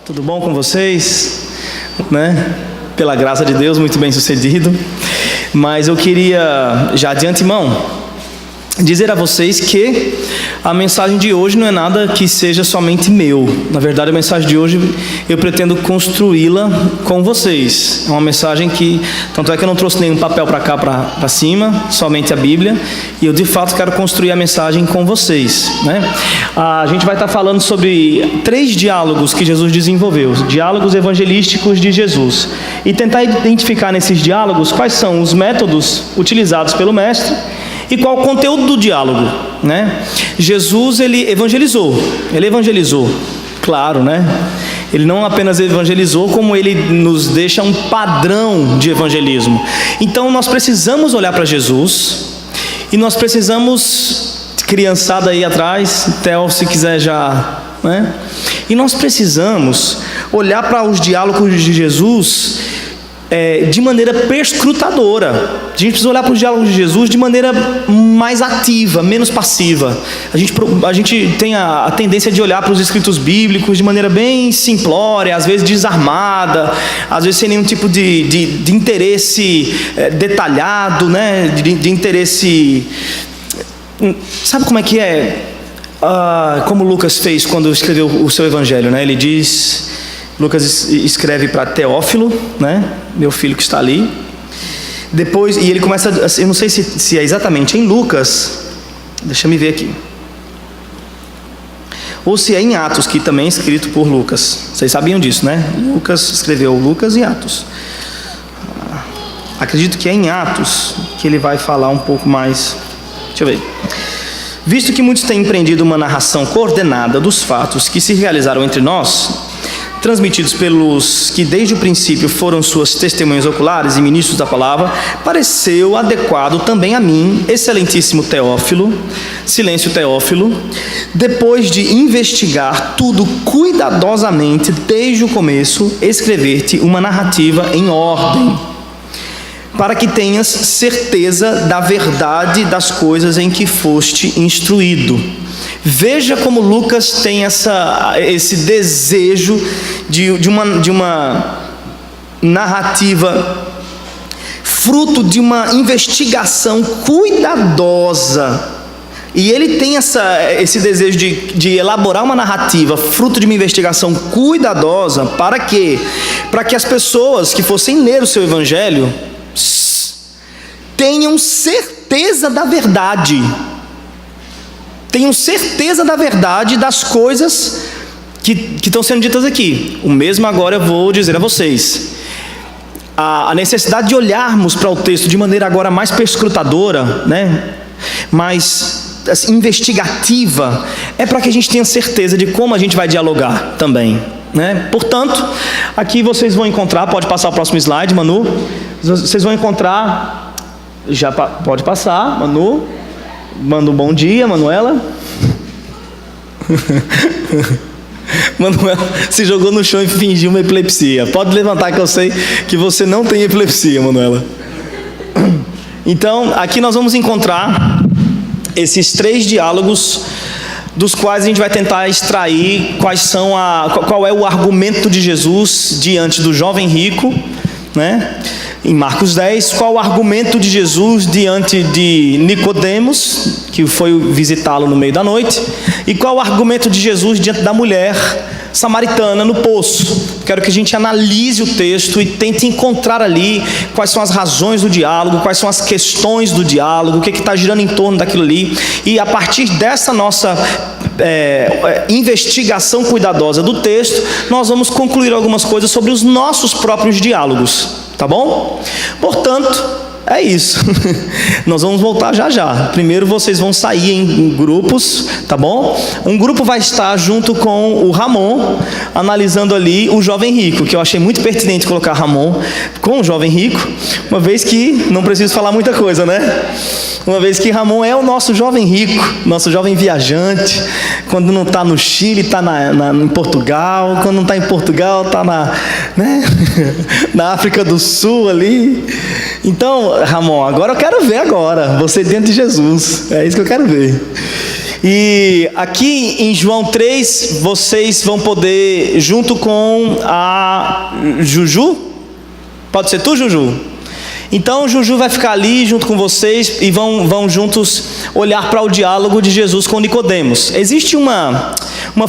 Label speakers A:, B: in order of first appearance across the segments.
A: Tudo bom com vocês? Né? Pela graça de Deus, muito bem sucedido. Mas eu queria, já de antemão, dizer a vocês que a mensagem de hoje não é nada que seja somente meu. Na verdade, a mensagem de hoje eu pretendo construí-la com vocês. É uma mensagem que, tanto é que eu não trouxe nenhum papel para cá, para cima, somente a Bíblia. E eu de fato quero construir a mensagem com vocês, né? A gente vai estar falando sobre 3 diálogos que Jesus desenvolveu, os diálogos evangelísticos de Jesus, e tentar identificar nesses diálogos quais são os métodos utilizados pelo Mestre e qual o conteúdo do diálogo, né? Jesus, ele evangelizou, claro, né? Ele não apenas evangelizou, como ele nos deixa um padrão de evangelismo. Então nós precisamos olhar para Jesus, e nós precisamos, criançada aí atrás, Theo, se quiser já, né? E nós precisamos olhar para os diálogos de Jesus de maneira perscrutadora. A gente precisa olhar para os diálogos de Jesus de maneira mais ativa, menos passiva. A gente tem a tendência de olhar para os escritos bíblicos de maneira bem simplória, às vezes desarmada, às vezes sem nenhum tipo de interesse detalhado, né? de interesse... Sabe como é que é? Como Lucas fez quando escreveu o seu evangelho, né? Ele diz... Lucas escreve para Teófilo, né? Meu filho que está ali. Depois, e ele começa, eu não sei se é exatamente em Lucas, deixa eu ver aqui, ou se é em Atos, que também é escrito por Lucas. Vocês sabiam disso, né? Lucas escreveu Lucas e Atos. Acredito que é em Atos que ele vai falar um pouco mais. Deixa eu ver. Visto que muitos têm empreendido uma narração coordenada dos fatos que se realizaram entre nós, transmitidos pelos que desde o princípio foram suas testemunhas oculares e ministros da palavra, pareceu adequado também a mim, excelentíssimo Teófilo, silêncio Teófilo, depois de investigar tudo cuidadosamente desde o começo, escrever-te uma narrativa em ordem, para que tenhas certeza da verdade das coisas em que foste instruído. Veja como Lucas tem esse desejo de uma narrativa fruto de uma investigação cuidadosa. E ele tem esse desejo de elaborar uma narrativa fruto de uma investigação cuidadosa. Para quê? Para que as pessoas que fossem ler o seu evangelho tenham certeza da verdade. Tenham certeza da verdade das coisas que estão sendo ditas aqui. O mesmo agora eu vou dizer a vocês. A necessidade de olharmos para o texto de maneira agora mais perscrutadora, né? Mais investigativa, é para que a gente tenha certeza de como a gente vai dialogar também, né? Portanto, aqui vocês vão encontrar, pode passar o próximo slide, Manu. Vocês vão encontrar, já pode passar, Manu. Manda um bom dia, Manuela. Manuela se jogou no chão e fingiu uma epilepsia. Pode levantar que eu sei que você não tem epilepsia, Manuela. Então, aqui nós vamos encontrar esses 3 diálogos, dos quais a gente vai tentar extrair qual é o argumento de Jesus diante do jovem rico, né? Em Marcos 10, qual o argumento de Jesus diante de Nicodemos, que foi visitá-lo no meio da noite, e qual o argumento de Jesus diante da mulher samaritana no poço. Quero que a gente analise o texto e tente encontrar ali quais são as razões do diálogo, quais são as questões do diálogo, o que está girando em torno daquilo ali, e a partir dessa nossa investigação cuidadosa do texto, nós vamos concluir algumas coisas sobre os nossos próprios diálogos. Tá bom? Portanto, é isso. Nós vamos voltar já. Primeiro vocês vão sair em grupos, tá bom? Um grupo vai estar junto com o Ramon, analisando ali o jovem rico, que eu achei muito pertinente colocar Ramon com o jovem rico, uma vez que não preciso falar muita coisa, né? Uma vez que Ramon é o nosso jovem rico, nosso jovem viajante. Quando não está no Chile, está em Portugal. Quando não está em Portugal, está na África do Sul ali. Então, Ramon, agora eu quero ver você dentro de Jesus. É isso que eu quero ver. E aqui em João 3, vocês vão poder, junto com a Juju, pode ser tu, Juju? Então o Juju vai ficar ali junto com vocês e vão juntos olhar para o diálogo de Jesus com Nicodemos. Existe uma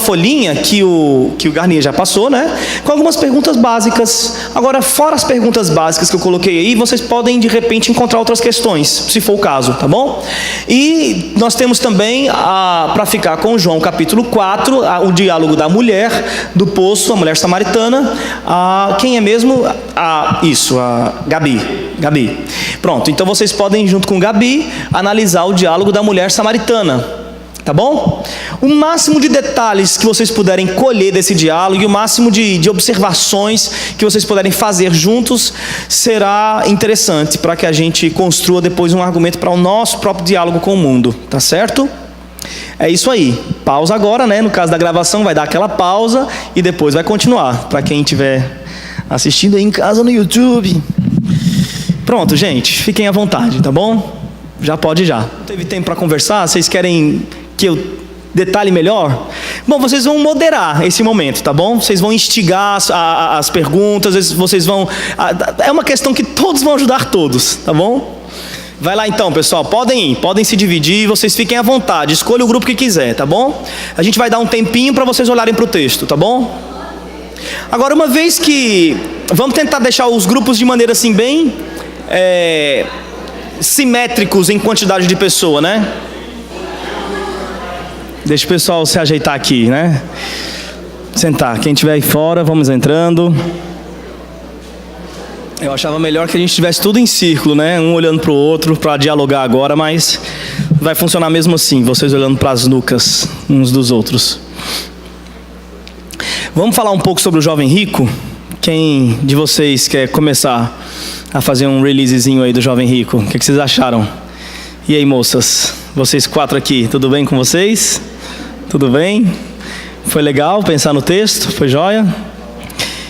A: folhinha que o Garnier já passou, né? Com algumas perguntas básicas. Agora, fora as perguntas básicas que eu coloquei aí, vocês podem de repente encontrar outras questões, se for o caso, tá bom? E nós temos também, para ficar com João capítulo 4, o diálogo da mulher do poço, a mulher samaritana. Quem é mesmo? A Gabi. Pronto, então vocês podem, junto com Gabi, analisar o diálogo da mulher samaritana, tá bom? O máximo de detalhes que vocês puderem colher desse diálogo e o máximo de observações que vocês puderem fazer juntos será interessante para que a gente construa depois um argumento para o nosso próprio diálogo com o mundo, tá certo? É isso aí, pausa agora, né? No caso da gravação vai dar aquela pausa e depois vai continuar, para quem estiver assistindo aí em casa no YouTube. Pronto, gente, fiquem à vontade, tá bom? Já pode já. Não teve tempo para conversar? Vocês querem que eu detalhe melhor? Bom, vocês vão moderar esse momento, tá bom? Vocês vão instigar as perguntas, vocês vão... É uma questão que todos vão ajudar todos, tá bom? Vai lá então, pessoal, podem se dividir, vocês fiquem à vontade, escolha o grupo que quiser, tá bom? A gente vai dar um tempinho para vocês olharem para o texto, tá bom? Agora, uma vez que... Vamos tentar deixar os grupos de maneira assim bem... simétricos em quantidade de pessoa, né? Deixa o pessoal se ajeitar aqui, né? Sentar. Quem estiver aí fora, vamos entrando. Eu achava melhor que a gente estivesse tudo em círculo, né? Um olhando para o outro para dialogar agora, mas vai funcionar mesmo assim, vocês olhando para as nucas uns dos outros. Vamos falar um pouco sobre o jovem rico? Quem de vocês quer começar a fazer um releasezinho aí do jovem rico? O que vocês acharam? E aí, moças? Vocês 4 aqui, tudo bem com vocês? Tudo bem? Foi legal pensar no texto? Foi jóia?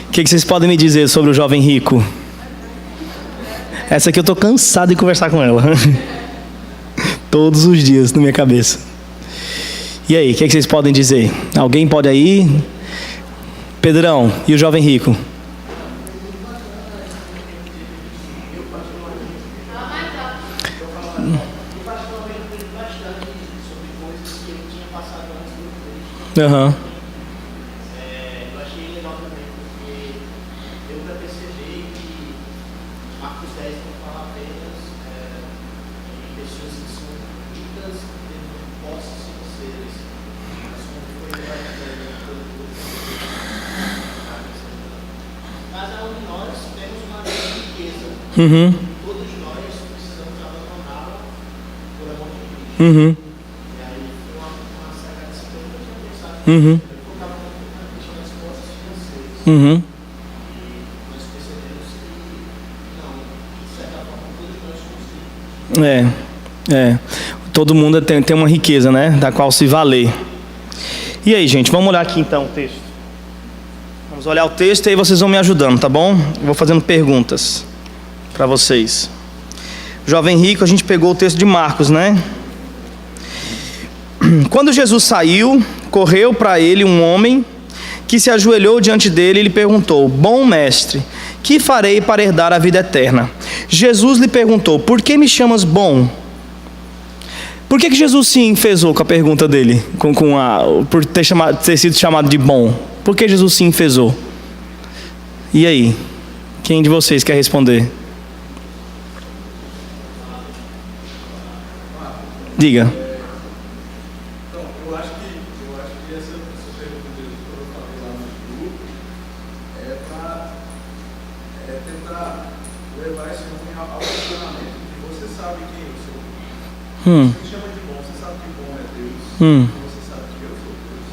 A: O que vocês podem me dizer sobre o jovem rico? Essa aqui eu tô cansado de conversar com ela. Todos os dias na minha cabeça. E aí, o que vocês podem dizer? Alguém pode aí? Pedrão, e o jovem rico? Aham.
B: Eu achei legal também, porque deu para perceber que Marcos 10 não fala apenas de pessoas que são ricas tendo posses financeiras, mas como foi cada um de nós temos uma grande riqueza. Todos nós precisamos abandoná-la por amor de Cristo. Nós percebemos que não, de certa forma todos nós somos ricos.
A: Todo mundo tem uma riqueza, né? Da qual se valer. E aí, gente, vamos olhar aqui então o texto. Vamos olhar o texto e aí vocês vão me ajudando, tá bom? Eu vou fazendo perguntas para vocês. Jovem rico, a gente pegou o texto de Marcos, né? Quando Jesus saiu, correu para ele um homem que se ajoelhou diante dele e lhe perguntou: bom mestre, que farei para herdar a vida eterna? Jesus lhe perguntou: por que me chamas bom? Por que Jesus se enfesou com a pergunta dele, por ter sido chamado de bom? Por que Jesus se enfesou? E aí, quem de vocês quer responder? Diga.
B: Você me chama de bom, você sabe que bom é Deus, você sabe que eu sou Deus.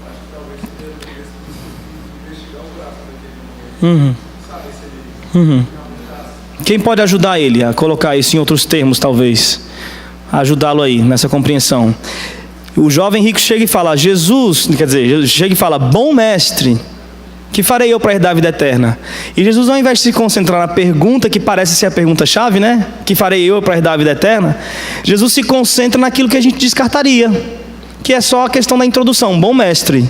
B: Acho que talvez você deveria investigar o braço daquele momento, saber se ele realmente.
A: Quem pode ajudar ele a colocar isso em outros termos, talvez? Ajudá-lo aí nessa compreensão. O jovem rico chega e fala: Jesus, quer dizer, chega e fala: bom mestre. Que farei eu para herdar a vida eterna? E Jesus, ao invés de se concentrar na pergunta, que parece ser a pergunta-chave, né? Que farei eu para herdar a vida eterna? Jesus se concentra naquilo que a gente descartaria, que é só a questão da introdução. Bom mestre.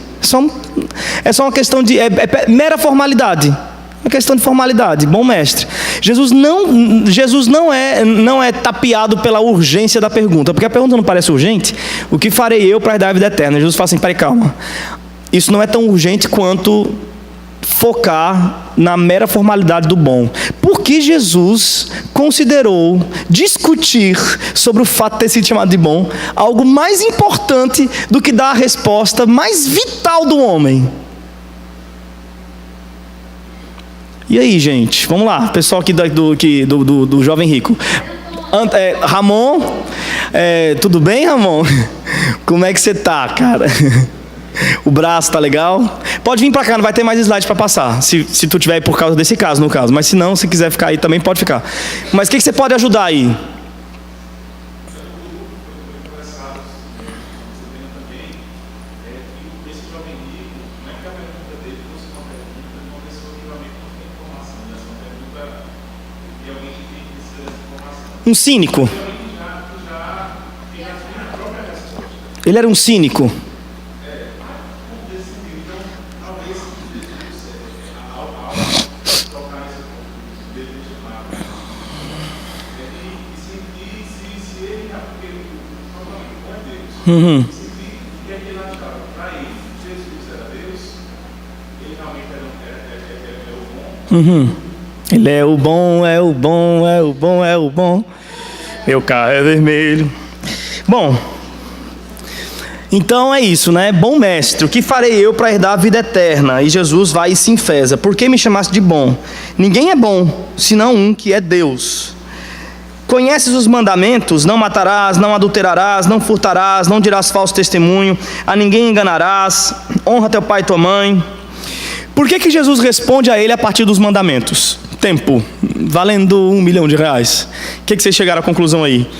A: É só uma questão de... É mera formalidade. Uma questão de formalidade. Bom mestre. Jesus não é tapeado pela urgência da pergunta, porque a pergunta não parece urgente. O que farei eu para herdar a vida eterna? Jesus fala assim, peraí, calma. Isso não é tão urgente quanto focar na mera formalidade do bom. Porque Jesus considerou discutir sobre o fato de ter sido chamado de bom algo mais importante do que dar a resposta mais vital do homem. E aí, gente? Vamos lá, pessoal aqui do Jovem Rico. Ramon, tudo bem, Ramon? Como é que você tá, cara? O braço tá legal? Pode vir pra cá, não vai ter mais slide pra passar. Se tu tiver aí por causa desse caso, no caso. Mas se não, se quiser ficar aí também pode ficar. Mas o que você pode ajudar aí? Um cínico. Ele era um cínico. Uhum. Uhum. Ele é o bom, é o bom, é o bom, é o bom. Meu carro é vermelho. Bom, então é isso, né? Bom mestre, o que farei eu para herdar a vida eterna? E Jesus vai e se enfesa. Por que me chamaste de bom? Ninguém é bom, senão um que é Deus. Conheces os mandamentos? Não matarás, não adulterarás, não furtarás, não dirás falso testemunho, a ninguém enganarás, honra teu pai e tua mãe. Por que Jesus responde a ele a partir dos mandamentos? Tempo, valendo R$1 milhão. O que vocês chegaram à conclusão aí?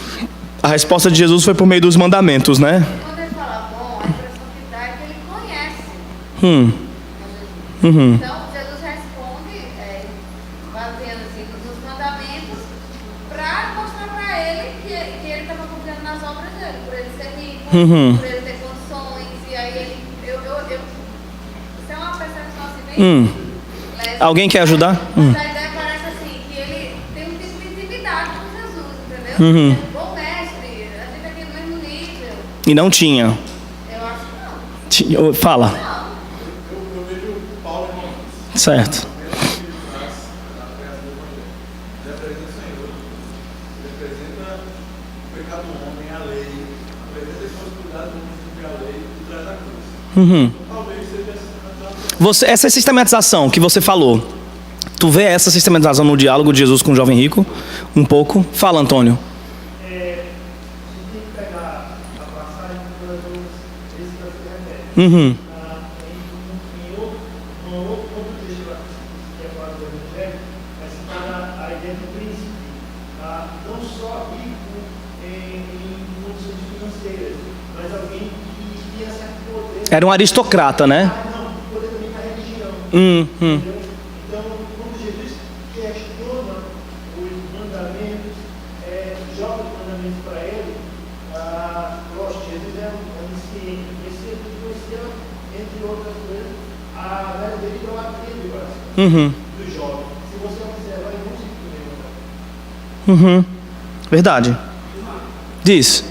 A: A resposta de Jesus foi por meio dos mandamentos, né?
C: Quando ele fala bom, a impressão que dá é que ele conhece. Então, Jesus responde baseando assim, nos mandamentos para mostrar para ele que ele estava confiando nas obras dele, por ele ser rico, por ele ter condições, e aí ele... Isso é uma percepção assim bem...
A: Alguém quer ajudar?
C: Mas a ideia parece assim, que ele tem um tipo de intimidade com Jesus, entendeu? Bom mestre, a gente aqui no mesmo nível.
A: E não tinha.
C: Eu acho que não.
A: Fala.
C: Não.
B: Eu vejo Paulo em
A: Certo.
B: representa o Senhor, representa o pecado do homem, a lei, representa a responsabilidade do homem de cumprir a lei e traz a cruz. Talvez seja
A: Essa sistematização que você falou, tu vê essa sistematização no diálogo de Jesus com o jovem rico? Um pouco? Fala, Antônio.
D: A gente tem que pegar a passagem que nós vamos esse que eu remete. Em outro texto que é falado do Evangelho, é citada a ideia do príncipe, não só rico em condições financeiras, mas alguém que tinha certo poder.
A: Era um aristocrata, né?
D: Não, poder também da religião. Entendeu? Então, quando Jesus questiona os mandamentos, joga os mandamentos para ele, lógico, Jesus é onisciente, esse conheceu, entre outras coisas, a verdadeira idolatria do coração do jovem. Se você observar, ele não se entendeu.
A: Verdade. Diz.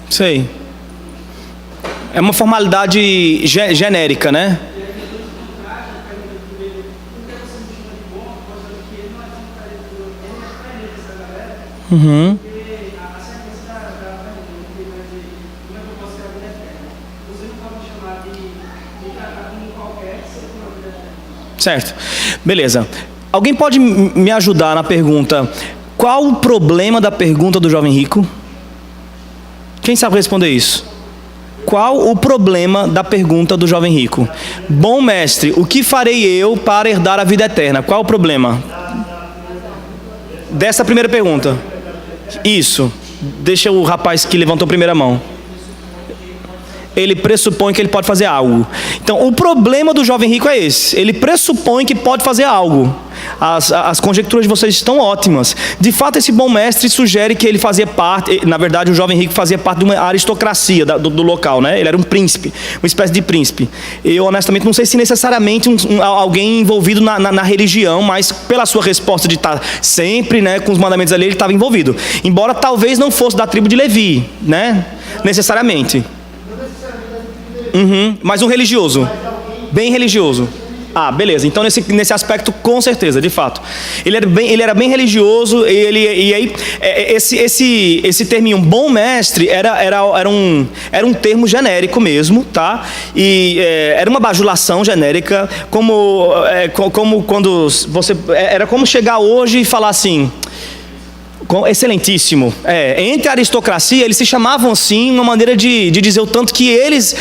A: Sei. É uma formalidade genérica, né? Certo. Beleza. Alguém pode me ajudar na pergunta? Qual o problema da pergunta do jovem rico? Quem sabe responder isso? qual o problema da pergunta do jovem rico? Bom mestre, o que farei eu para herdar a vida eterna? Qual o problema dessa primeira pergunta? Isso. Deixa o rapaz que levantou a primeira mão. Ele pressupõe que ele pode fazer algo. Então, o problema do jovem rico é esse. Ele pressupõe que pode fazer algo. As conjecturas de vocês estão ótimas. De fato, esse bom mestre sugere que ele fazia parte, na verdade, o jovem rico fazia parte de uma aristocracia do local, né? Ele era um príncipe, uma espécie de príncipe. Eu, honestamente, não sei se necessariamente alguém envolvido na religião, mas pela sua resposta de estar sempre, né, com os mandamentos ali, ele estava envolvido. Embora talvez não fosse da tribo de Levi, né? Necessariamente. Mas um religioso, bem religioso. Ah, beleza. Então nesse aspecto, com certeza, de fato, ele era bem religioso. E aí esse terminho bom mestre era um termo genérico mesmo, tá? E era uma bajulação genérica, como quando você era como chegar hoje e falar assim: excelentíssimo. Entre a aristocracia, eles se chamavam assim, uma maneira de dizer o tanto que eles...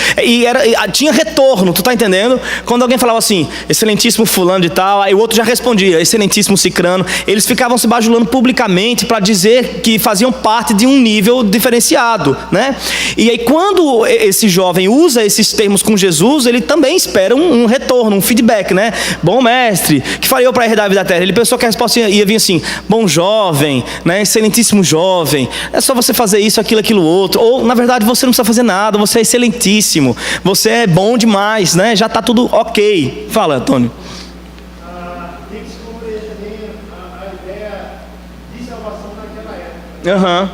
A: tinha retorno, tu tá entendendo? Quando alguém falava assim, excelentíssimo fulano de tal, aí o outro já respondia, excelentíssimo cicrano. Eles ficavam se bajulando publicamente para dizer que faziam parte de um nível diferenciado, né? E aí quando esse jovem usa esses termos com Jesus, ele também espera um retorno, um feedback, né? Bom mestre, que faria eu para herdar a vida eterna? Ele pensou que a resposta ia vir assim, bom jovem, né? Excelentíssimo jovem, é só você fazer isso, aquilo, outro. Ou, na verdade, você não precisa fazer nada, você é excelentíssimo, você é bom demais, né? Já está tudo ok. Fala, Antônio.
D: Tem que se compreender também a ideia de salvação naquela época.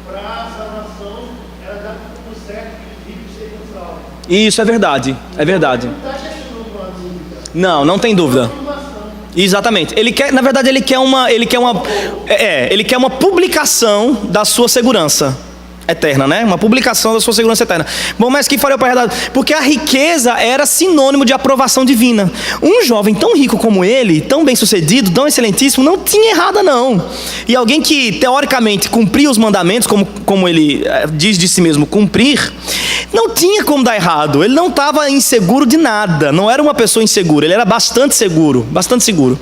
D: Para a salvação, era dado como certo que os ricos seriam salvos.
A: Isso é verdade, é verdade.
D: Não está gestionando uma dúvida.
A: Não tem dúvida. Exatamente. Ele quer uma publicação da sua segurança eterna, né? Uma publicação da sua segurança eterna. Bom, mas que faria para herdar? Porque a riqueza era sinônimo de aprovação divina. Um jovem tão rico como ele, tão bem sucedido, tão excelentíssimo, não tinha errada não. E alguém que teoricamente cumpria os mandamentos, como ele diz de si mesmo, cumprir, não tinha como dar errado. Ele não estava inseguro de nada. Não era uma pessoa insegura. Ele era bastante seguro. Bastante seguro.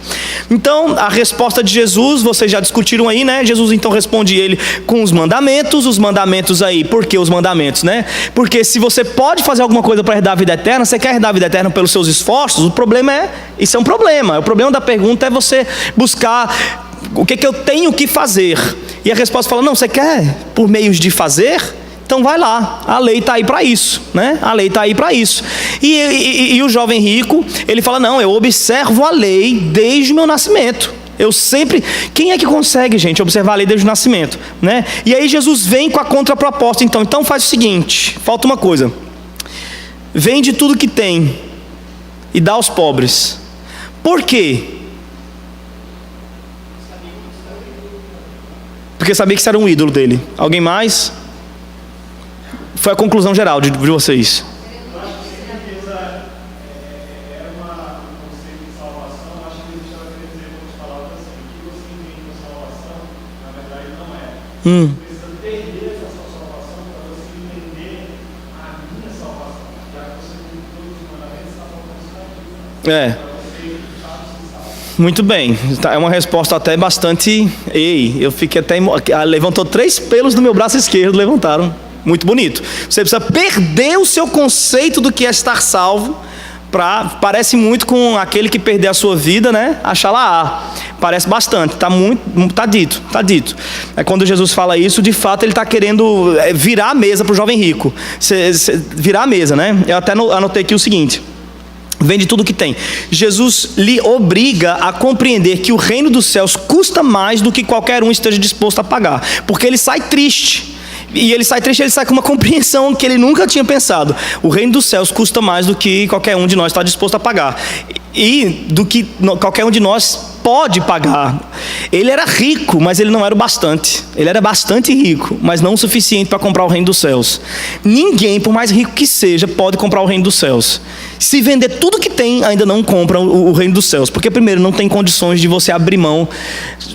A: Então, a resposta de Jesus, vocês já discutiram aí, né? Jesus então responde ele com os mandamentos. Os mandamentos aí. Por que os mandamentos, né? Porque se você pode fazer alguma coisa para herdar a vida eterna, você quer herdar a vida eterna pelos seus esforços, o problema isso é um problema. O problema da pergunta é você buscar o que eu tenho que fazer. E a resposta fala, não, você quer por meios de fazer? Então vai lá, a lei está aí para isso, né? A lei está aí para isso. E o jovem rico, ele fala, não, eu observo a lei desde o meu nascimento. Eu sempre... Quem é que consegue, gente, observar a lei desde o nascimento, né? E aí Jesus vem com a contraproposta, então faz o seguinte, falta uma coisa. Vende tudo que tem e dá aos pobres. Por quê? Porque sabia que isso era um ídolo dele. Alguém mais? Foi a conclusão geral de vocês.
D: Eu acho que a riqueza é um conceito de salvação. Eu acho que ele estava querendo dizer, vamos falar assim, o que você entende com salvação, na verdade não é. Você precisa perder essa sua salvação para você entender a minha salvação. Já que você tem todos os mandamentos, está faltando isso.
A: Muito bem, é uma resposta até bastante... eu fiquei até... Levantou 3 pelos do meu braço esquerdo, levantaram. Muito bonito. Você precisa perder o seu conceito do que é estar salvo. Parece muito com aquele que perder a sua vida, né? Achar lá. Parece bastante. Tá dito. Quando Jesus fala isso, de fato ele está querendo virar a mesa para o jovem rico. Virar a mesa, né? Eu até anotei aqui o seguinte. Vende tudo que tem. Jesus lhe obriga a compreender que o reino dos céus custa mais do que qualquer um esteja disposto a pagar. Porque ele sai triste. E ele sai com uma compreensão que ele nunca tinha pensado. O reino dos céus custa mais do que qualquer um de nós está disposto a pagar. E do que qualquer um de nós pode pagar. Ele era rico, mas ele não era o bastante. Ele era bastante rico, mas não o suficiente para comprar o reino dos céus. Ninguém, por mais rico que seja, pode comprar o reino dos céus. Se vender tudo que tem, ainda não compra o reino dos céus. Porque primeiro, não tem condições de você abrir mão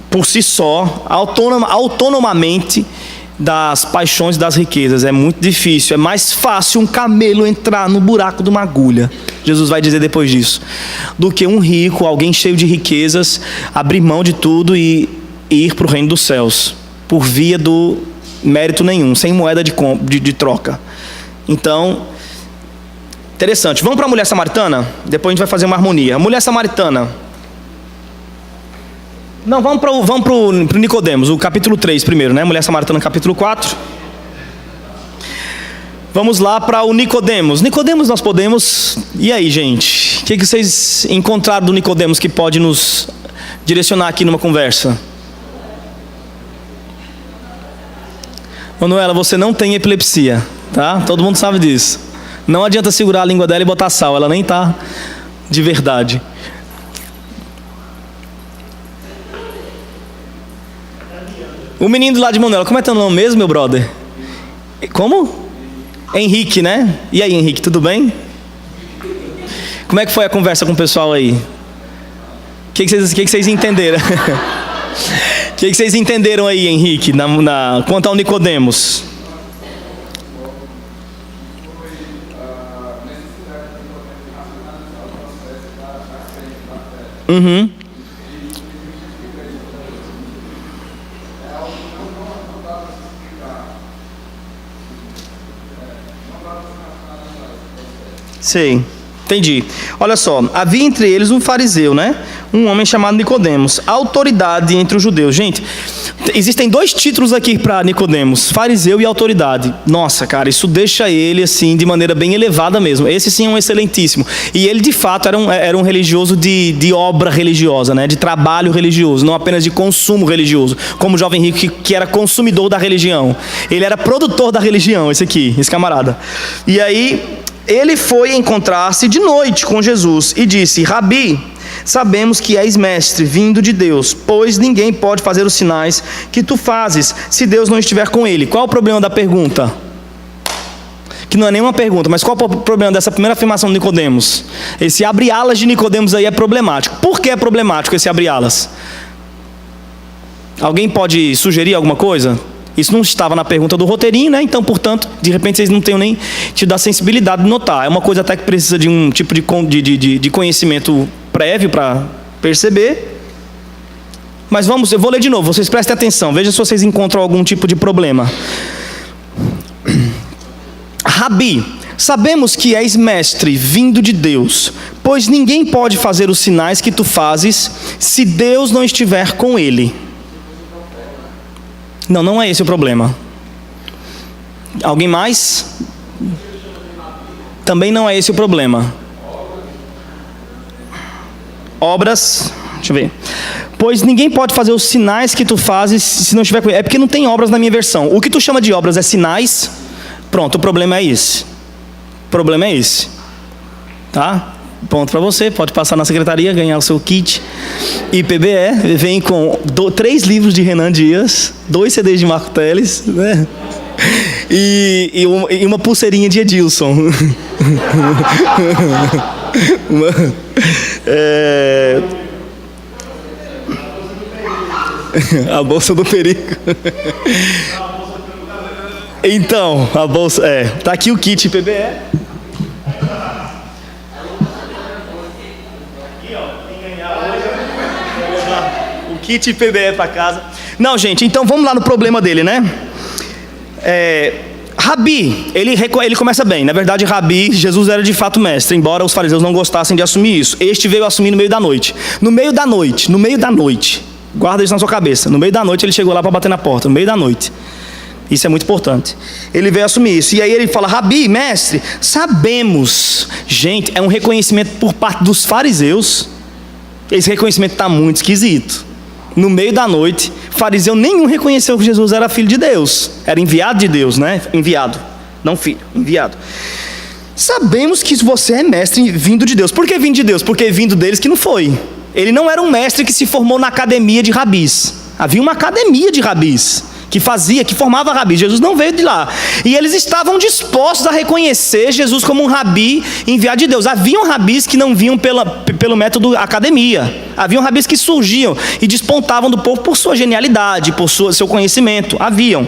A: por si só, autonomamente, das paixões das riquezas. É muito difícil, é mais fácil um camelo entrar no buraco de uma agulha, Jesus vai dizer depois disso, do que um rico, alguém cheio de riquezas, abrir mão de tudo e ir para o reino dos céus, por via do mérito nenhum, sem moeda de troca. Então, interessante. Vamos para a mulher samaritana? Depois a gente vai fazer uma harmonia. A mulher samaritana. Não, vamos para o Nicodemos, o capítulo 3 primeiro, né? Mulher samaritana, capítulo 4. Vamos lá para o Nicodemos. Nicodemos nós podemos... E aí, gente? O que vocês encontraram do Nicodemos que pode nos direcionar aqui numa conversa? Manuela, você não tem epilepsia, tá? Todo mundo sabe disso. Não adianta segurar a língua dela e botar sal, ela nem tá de verdade. O menino lá de Manuela, como é teu nome mesmo, meu brother? Como? Henrique, né? E aí, Henrique, tudo bem? Como é que foi a conversa com o pessoal aí? O que vocês entenderam? O que vocês entenderam aí, Henrique, quanto ao Nicodemos? Uhum. Sei, entendi. Olha só, havia entre eles um fariseu, né? Um homem chamado Nicodemos, autoridade entre os judeus. Gente, existem 2 títulos aqui para Nicodemos, fariseu e autoridade. Nossa, cara, isso deixa ele assim de maneira bem elevada mesmo. Esse sim é um excelentíssimo. E ele de fato era um religioso de obra religiosa, né? De trabalho religioso, não apenas de consumo religioso, como o jovem rico que era consumidor da religião. Ele era produtor da religião, esse camarada. E aí ele foi encontrar-se de noite com Jesus e disse: Rabi, sabemos que és mestre, vindo de Deus, pois ninguém pode fazer os sinais que tu fazes, se Deus não estiver com ele. Qual é o problema da pergunta? Que não é nenhuma pergunta, mas qual é o problema dessa primeira afirmação de Nicodemos? Esse abre-alas de Nicodemos aí é problemático. Por que é problemático esse abre-alas? Alguém pode sugerir alguma coisa? Isso não estava na pergunta do roteirinho, né? Então, portanto, de repente vocês não têm nem tido a sensibilidade de notar. É uma coisa até que precisa de um tipo de conhecimento prévio para perceber. Mas eu vou ler de novo, vocês prestem atenção, vejam se vocês encontram algum tipo de problema. Rabi, sabemos que és mestre, vindo de Deus, pois ninguém pode fazer os sinais que tu fazes, se Deus não estiver com ele. Não é esse o problema. Alguém mais? Também não é esse o problema. Obras, deixa eu ver. Pois ninguém pode fazer os sinais que tu fazes se não estiver com ele. É porque não tem obras na minha versão. O que tu chama de obras é sinais. Pronto, o problema é esse. O problema é esse. Tá? Ponto para você, pode passar na secretaria, ganhar o seu kit IPBE, vem com 3 livros de Renan Dias, 2 CDs de Marco Teles, né? E uma pulseirinha de Edilson. A bolsa do perigo. Então, a bolsa, tá aqui o kit IPBE. Kit PBE para casa. Não, gente, então vamos lá no problema dele, né? Rabi, ele começa bem. Na verdade, Rabi, Jesus era de fato mestre, embora os fariseus não gostassem de assumir isso. Este veio assumir no meio da noite. No meio da noite. Guarda isso na sua cabeça. No meio da noite ele chegou lá para bater na porta. No meio da noite. Isso é muito importante. Ele veio assumir isso. E aí ele fala: Rabi, mestre, sabemos. Gente, é um reconhecimento por parte dos fariseus. Esse reconhecimento está muito esquisito. No meio da noite, fariseu nenhum reconheceu que Jesus era filho de Deus. Era enviado de Deus, né? Enviado, não filho, enviado. Sabemos que você é mestre vindo de Deus. Por que vindo de Deus? Porque vindo deles que não foi. Ele não era um mestre que se formou na academia de rabis. Havia uma academia de rabis que formava rabis. Jesus não veio de lá. E eles estavam dispostos a reconhecer Jesus como um rabi enviado de Deus. Haviam rabis que não vinham pelo método academia. Haviam rabis que surgiam e despontavam do povo por sua genialidade, por seu conhecimento. Haviam.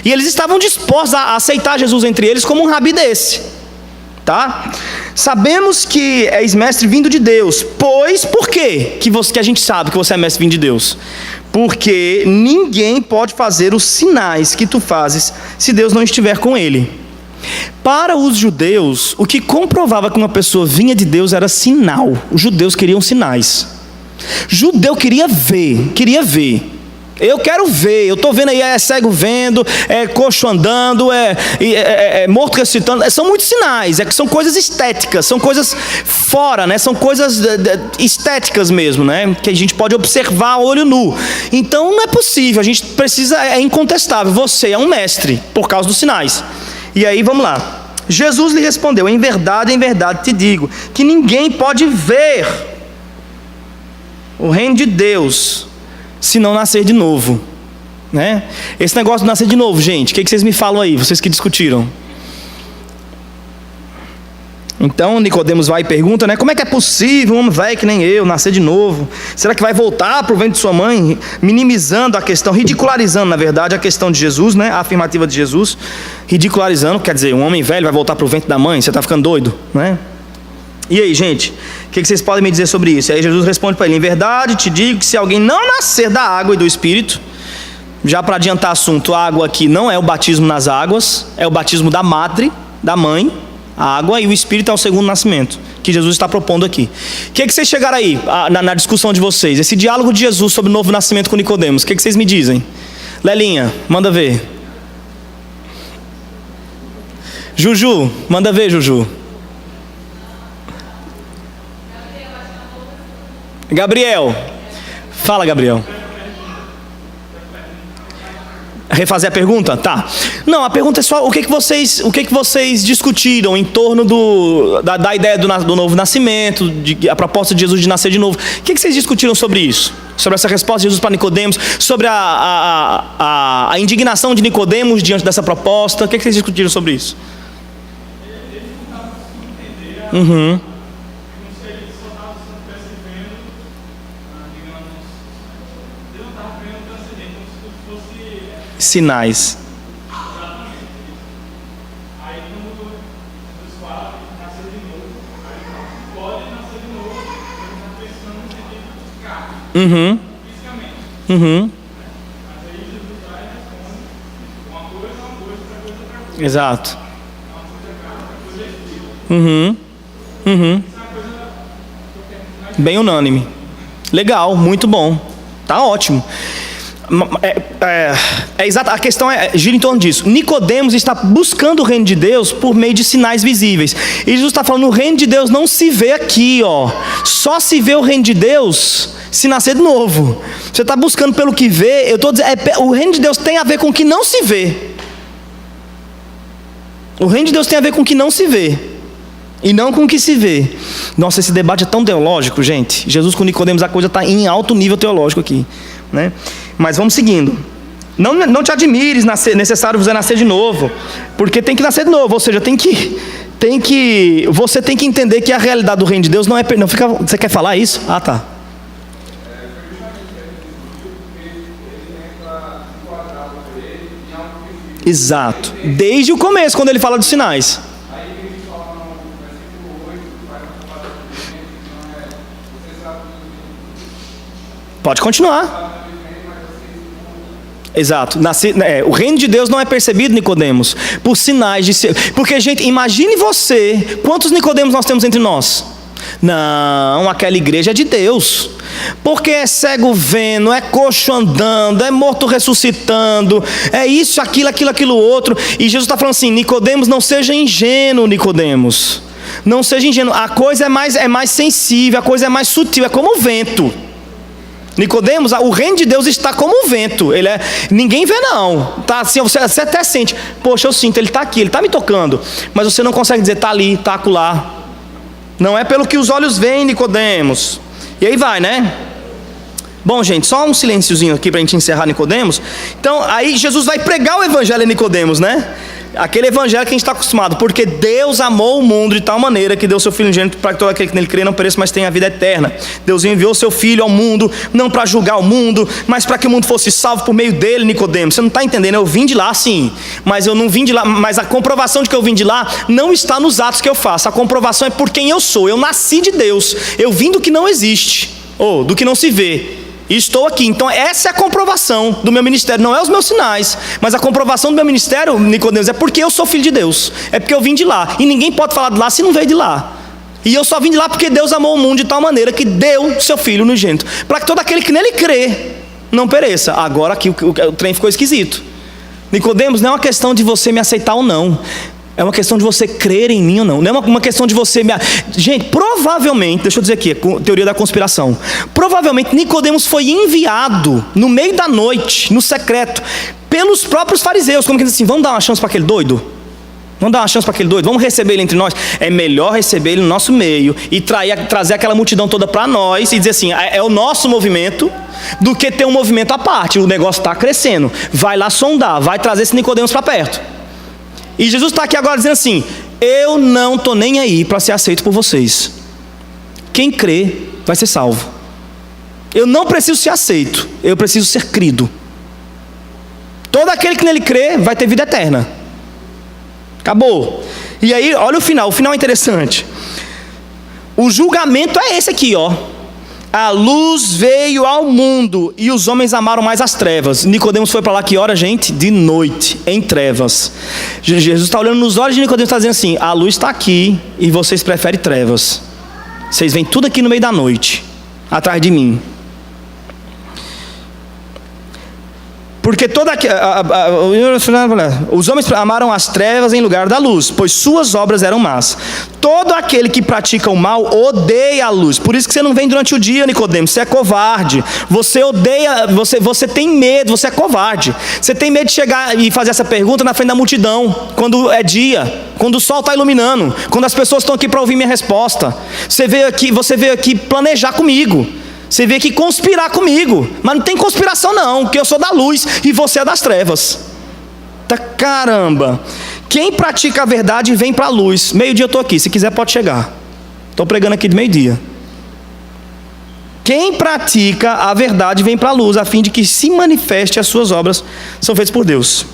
A: E eles estavam dispostos a aceitar Jesus entre eles como um rabi desse. Tá? Sabemos que és mestre vindo de Deus. Pois, por quê que a gente sabe que você é mestre vindo de Deus? Porque ninguém pode fazer os sinais que tu fazes se Deus não estiver com ele. Para os judeus, o que comprovava que uma pessoa vinha de Deus era sinal. Os judeus queriam sinais. Judeu queria ver. Eu quero ver, eu estou vendo aí, é cego vendo, é coxo andando, é morto ressuscitando. São muitos sinais, são coisas estéticas, são coisas fora, né? São coisas estéticas mesmo, né? Que a gente pode observar a olho nu. Então não é possível, a gente precisa, é incontestável, você é um mestre por causa dos sinais. E aí vamos lá. Jesus lhe respondeu: em verdade te digo, que ninguém pode ver o reino de Deus se não nascer de novo, né? Esse negócio de nascer de novo, gente, o que vocês me falam aí, vocês que discutiram? Então Nicodemos vai e pergunta, né? Como é que é possível um homem velho que nem eu nascer de novo? Será que vai voltar para o ventre de sua mãe? Minimizando a questão, ridicularizando na verdade a questão de Jesus, né? A afirmativa de Jesus, ridicularizando, quer dizer, um homem velho vai voltar para o ventre da mãe? Você está ficando doido, né? E aí, gente, o que vocês podem me dizer sobre isso? E aí Jesus responde para ele: em verdade te digo que se alguém não nascer da água e do Espírito, já para adiantar assunto, a água aqui não é o batismo nas águas, é o batismo da madre, da mãe, a água, e o Espírito é o segundo nascimento, que Jesus está propondo aqui. O que vocês chegaram aí, na discussão de vocês? Esse diálogo de Jesus sobre o novo nascimento com Nicodemos, o que vocês me dizem? Lelinha, manda ver. Juju, manda ver, Juju. Gabriel, fala, Gabriel. Refazer a pergunta? Tá. Não, a pergunta é só o que vocês discutiram em torno da ideia do novo nascimento, a proposta de Jesus de nascer de novo. O que vocês discutiram sobre isso? Sobre essa resposta de Jesus para Nicodemos, sobre a indignação de Nicodemos diante dessa proposta. O que vocês discutiram sobre isso? Uhum. Sinais.
D: Aí quando Jesus fala que nascer de novo, aí pode nascer de novo, ele está pensando no sentido de carne, fisicamente. Mas aí Jesus vai e responde: uma coisa é uma coisa, outra coisa é outra coisa.
A: Exato.
D: Uma coisa é carne, outra coisa é espírito. Isso é uma coisa que eu quero mais.
A: Bem unânime. Legal, muito bom. Tá ótimo. Exato, a questão gira em torno disso. Nicodemos está buscando o reino de Deus por meio de sinais visíveis. E Jesus está falando: o reino de Deus não se vê aqui, ó. Só se vê o reino de Deus se nascer de novo. Você está buscando pelo que vê. Eu estou dizendo, o reino de Deus tem a ver com o que não se vê. O reino de Deus tem a ver com o que não se vê e não com o que se vê. Nossa, esse debate é tão teológico, gente. Jesus com Nicodemos, a coisa está em alto nível teológico aqui, né? Mas vamos seguindo. Não te admires, necessário você nascer de novo, porque tem que nascer de novo. Ou seja, você tem que entender que a realidade do reino de Deus não é. Não fica, você quer falar isso? Ah, tá. Exato. Desde o começo, quando ele fala dos sinais. Pode continuar. Exato. O reino de Deus não é percebido, Nicodemos, por sinais de ser. Porque, gente, imagine você, quantos Nicodemos nós temos entre nós? Não, aquela igreja é de Deus. Porque é cego vendo, é coxo andando, é morto ressuscitando, é isso, aquilo outro. E Jesus está falando assim: Nicodemos, não seja ingênuo, Nicodemos. Não seja ingênuo. A coisa é mais sensível, a coisa é mais sutil, é como o vento. Nicodemos, o reino de Deus está como o vento. Ninguém vê não. Tá assim, você até sente. Poxa, eu sinto, ele está aqui, ele está me tocando. Mas você não consegue dizer, está ali, está acolá. Não é pelo que os olhos veem, Nicodemos. E aí vai, né? Bom, gente, só um silênciozinho aqui para a gente encerrar Nicodemos. Então, aí Jesus vai pregar o evangelho a Nicodemos, né? Aquele evangelho que a gente está acostumado. Porque Deus amou o mundo de tal maneira que deu seu Filho unigênito para que todo aquele que nele crê não pereça, mas tenha a vida eterna. Deus enviou seu Filho ao mundo, não para julgar o mundo, mas para que o mundo fosse salvo por meio dele, Nicodemos. Você não está entendendo? Eu vim de lá sim, mas eu não vim de lá. Mas a comprovação de que eu vim de lá não está nos atos que eu faço. A comprovação é por quem eu sou. Eu nasci de Deus. Eu vim do que não existe, ou do que não se vê. E estou aqui. Então essa é a comprovação do meu ministério. Não é os meus sinais, mas a comprovação do meu ministério, Nicodemos, é porque eu sou filho de Deus. É porque eu vim de lá. E ninguém pode falar de lá se não veio de lá. E eu só vim de lá porque Deus amou o mundo de tal maneira que deu seu Filho unigênito, para que todo aquele que nele crê não pereça. Agora aqui o trem ficou esquisito. Nicodemos, não é uma questão de você me aceitar ou não. É uma questão de você crer em mim ou não. Não é uma questão de você me... Gente, provavelmente, deixa eu dizer aqui, teoria da conspiração. Provavelmente Nicodemos foi enviado no meio da noite, no secreto, pelos próprios fariseus. Como que diz assim, vamos dar uma chance para aquele doido? Vamos dar uma chance para aquele doido? Vamos receber ele entre nós? É melhor receber ele no nosso meio e trazer aquela multidão toda para nós e dizer assim, é o nosso movimento, do que ter um movimento à parte. O negócio está crescendo. Vai lá sondar, vai trazer esse Nicodemos para perto. E Jesus está aqui agora dizendo assim, eu não estou nem aí para ser aceito por vocês. Quem crê vai ser salvo. Eu não preciso ser aceito, eu preciso ser crido. Todo aquele que nele crê vai ter vida eterna. Acabou. E aí, olha o final é interessante. O julgamento é esse aqui, ó. A luz veio ao mundo e os homens amaram mais as trevas. Nicodemos foi para lá que hora, gente? De noite, em trevas. Jesus está olhando nos olhos de Nicodemos e está dizendo assim, a luz está aqui e vocês preferem trevas. Vocês vêm tudo aqui no meio da noite, atrás de mim. Porque os homens amaram as trevas em lugar da luz, pois suas obras eram más. Todo aquele que pratica o mal odeia a luz. Por isso que você não vem durante o dia, Nicodemos. Você é covarde. Você odeia, você tem medo, você é covarde. Você tem medo de chegar e fazer essa pergunta na frente da multidão, quando é dia, quando o sol está iluminando, quando as pessoas estão aqui para ouvir minha resposta. Você veio aqui planejar comigo. Você veio aqui conspirar comigo. Mas não tem conspiração não, porque eu sou da luz e você é das trevas. Tá, caramba. Quem pratica a verdade vem para a luz. Meio-dia eu estou aqui, se quiser pode chegar. Estou pregando aqui de meio-dia. Quem pratica a verdade vem para a luz, a fim de que se manifeste as suas obras são feitas por Deus.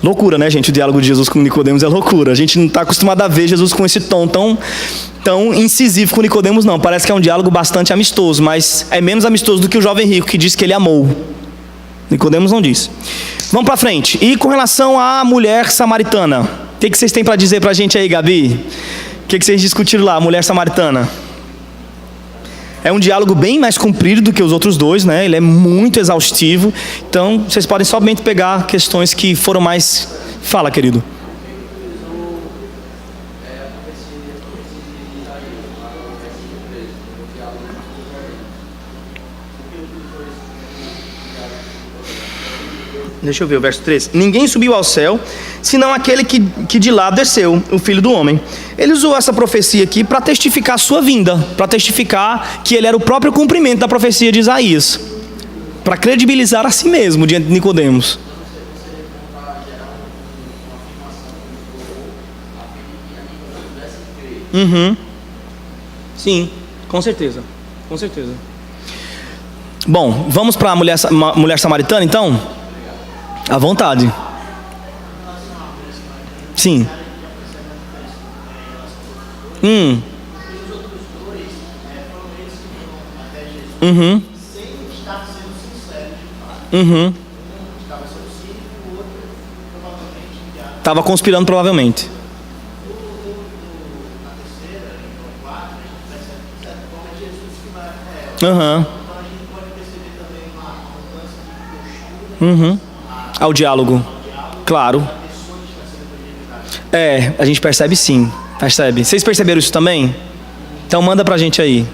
A: Loucura, né, gente? O diálogo de Jesus com Nicodemos é loucura. A gente não está acostumado a ver Jesus com esse tom tão incisivo com Nicodemos, não. Parece que é um diálogo bastante amistoso, mas é menos amistoso do que o jovem rico que disse que ele amou. Nicodemos não diz. Vamos para frente. E com relação à mulher samaritana, o que vocês têm para dizer para a gente aí, Gabi? O que vocês discutiram lá, a mulher samaritana? É um diálogo bem mais comprido do que os outros dois, né? Ele é muito exaustivo. Então, vocês podem somente pegar questões que foram mais... Fala, querido. Deixa eu ver o verso 3. Ninguém subiu ao céu, senão aquele que de lá desceu, o Filho do Homem. Ele usou essa profecia aqui para testificar a sua vinda, para testificar que ele era o próprio cumprimento da profecia de Isaías, para credibilizar a si mesmo diante de Nicodemos. Sim, com certeza. Com certeza. Bom, vamos para a mulher samaritana então? À vontade. Sim. Estava conspirando provavelmente. Ao diálogo. Claro. A gente percebe sim. Percebe. Vocês perceberam isso também? Então manda pra gente aí.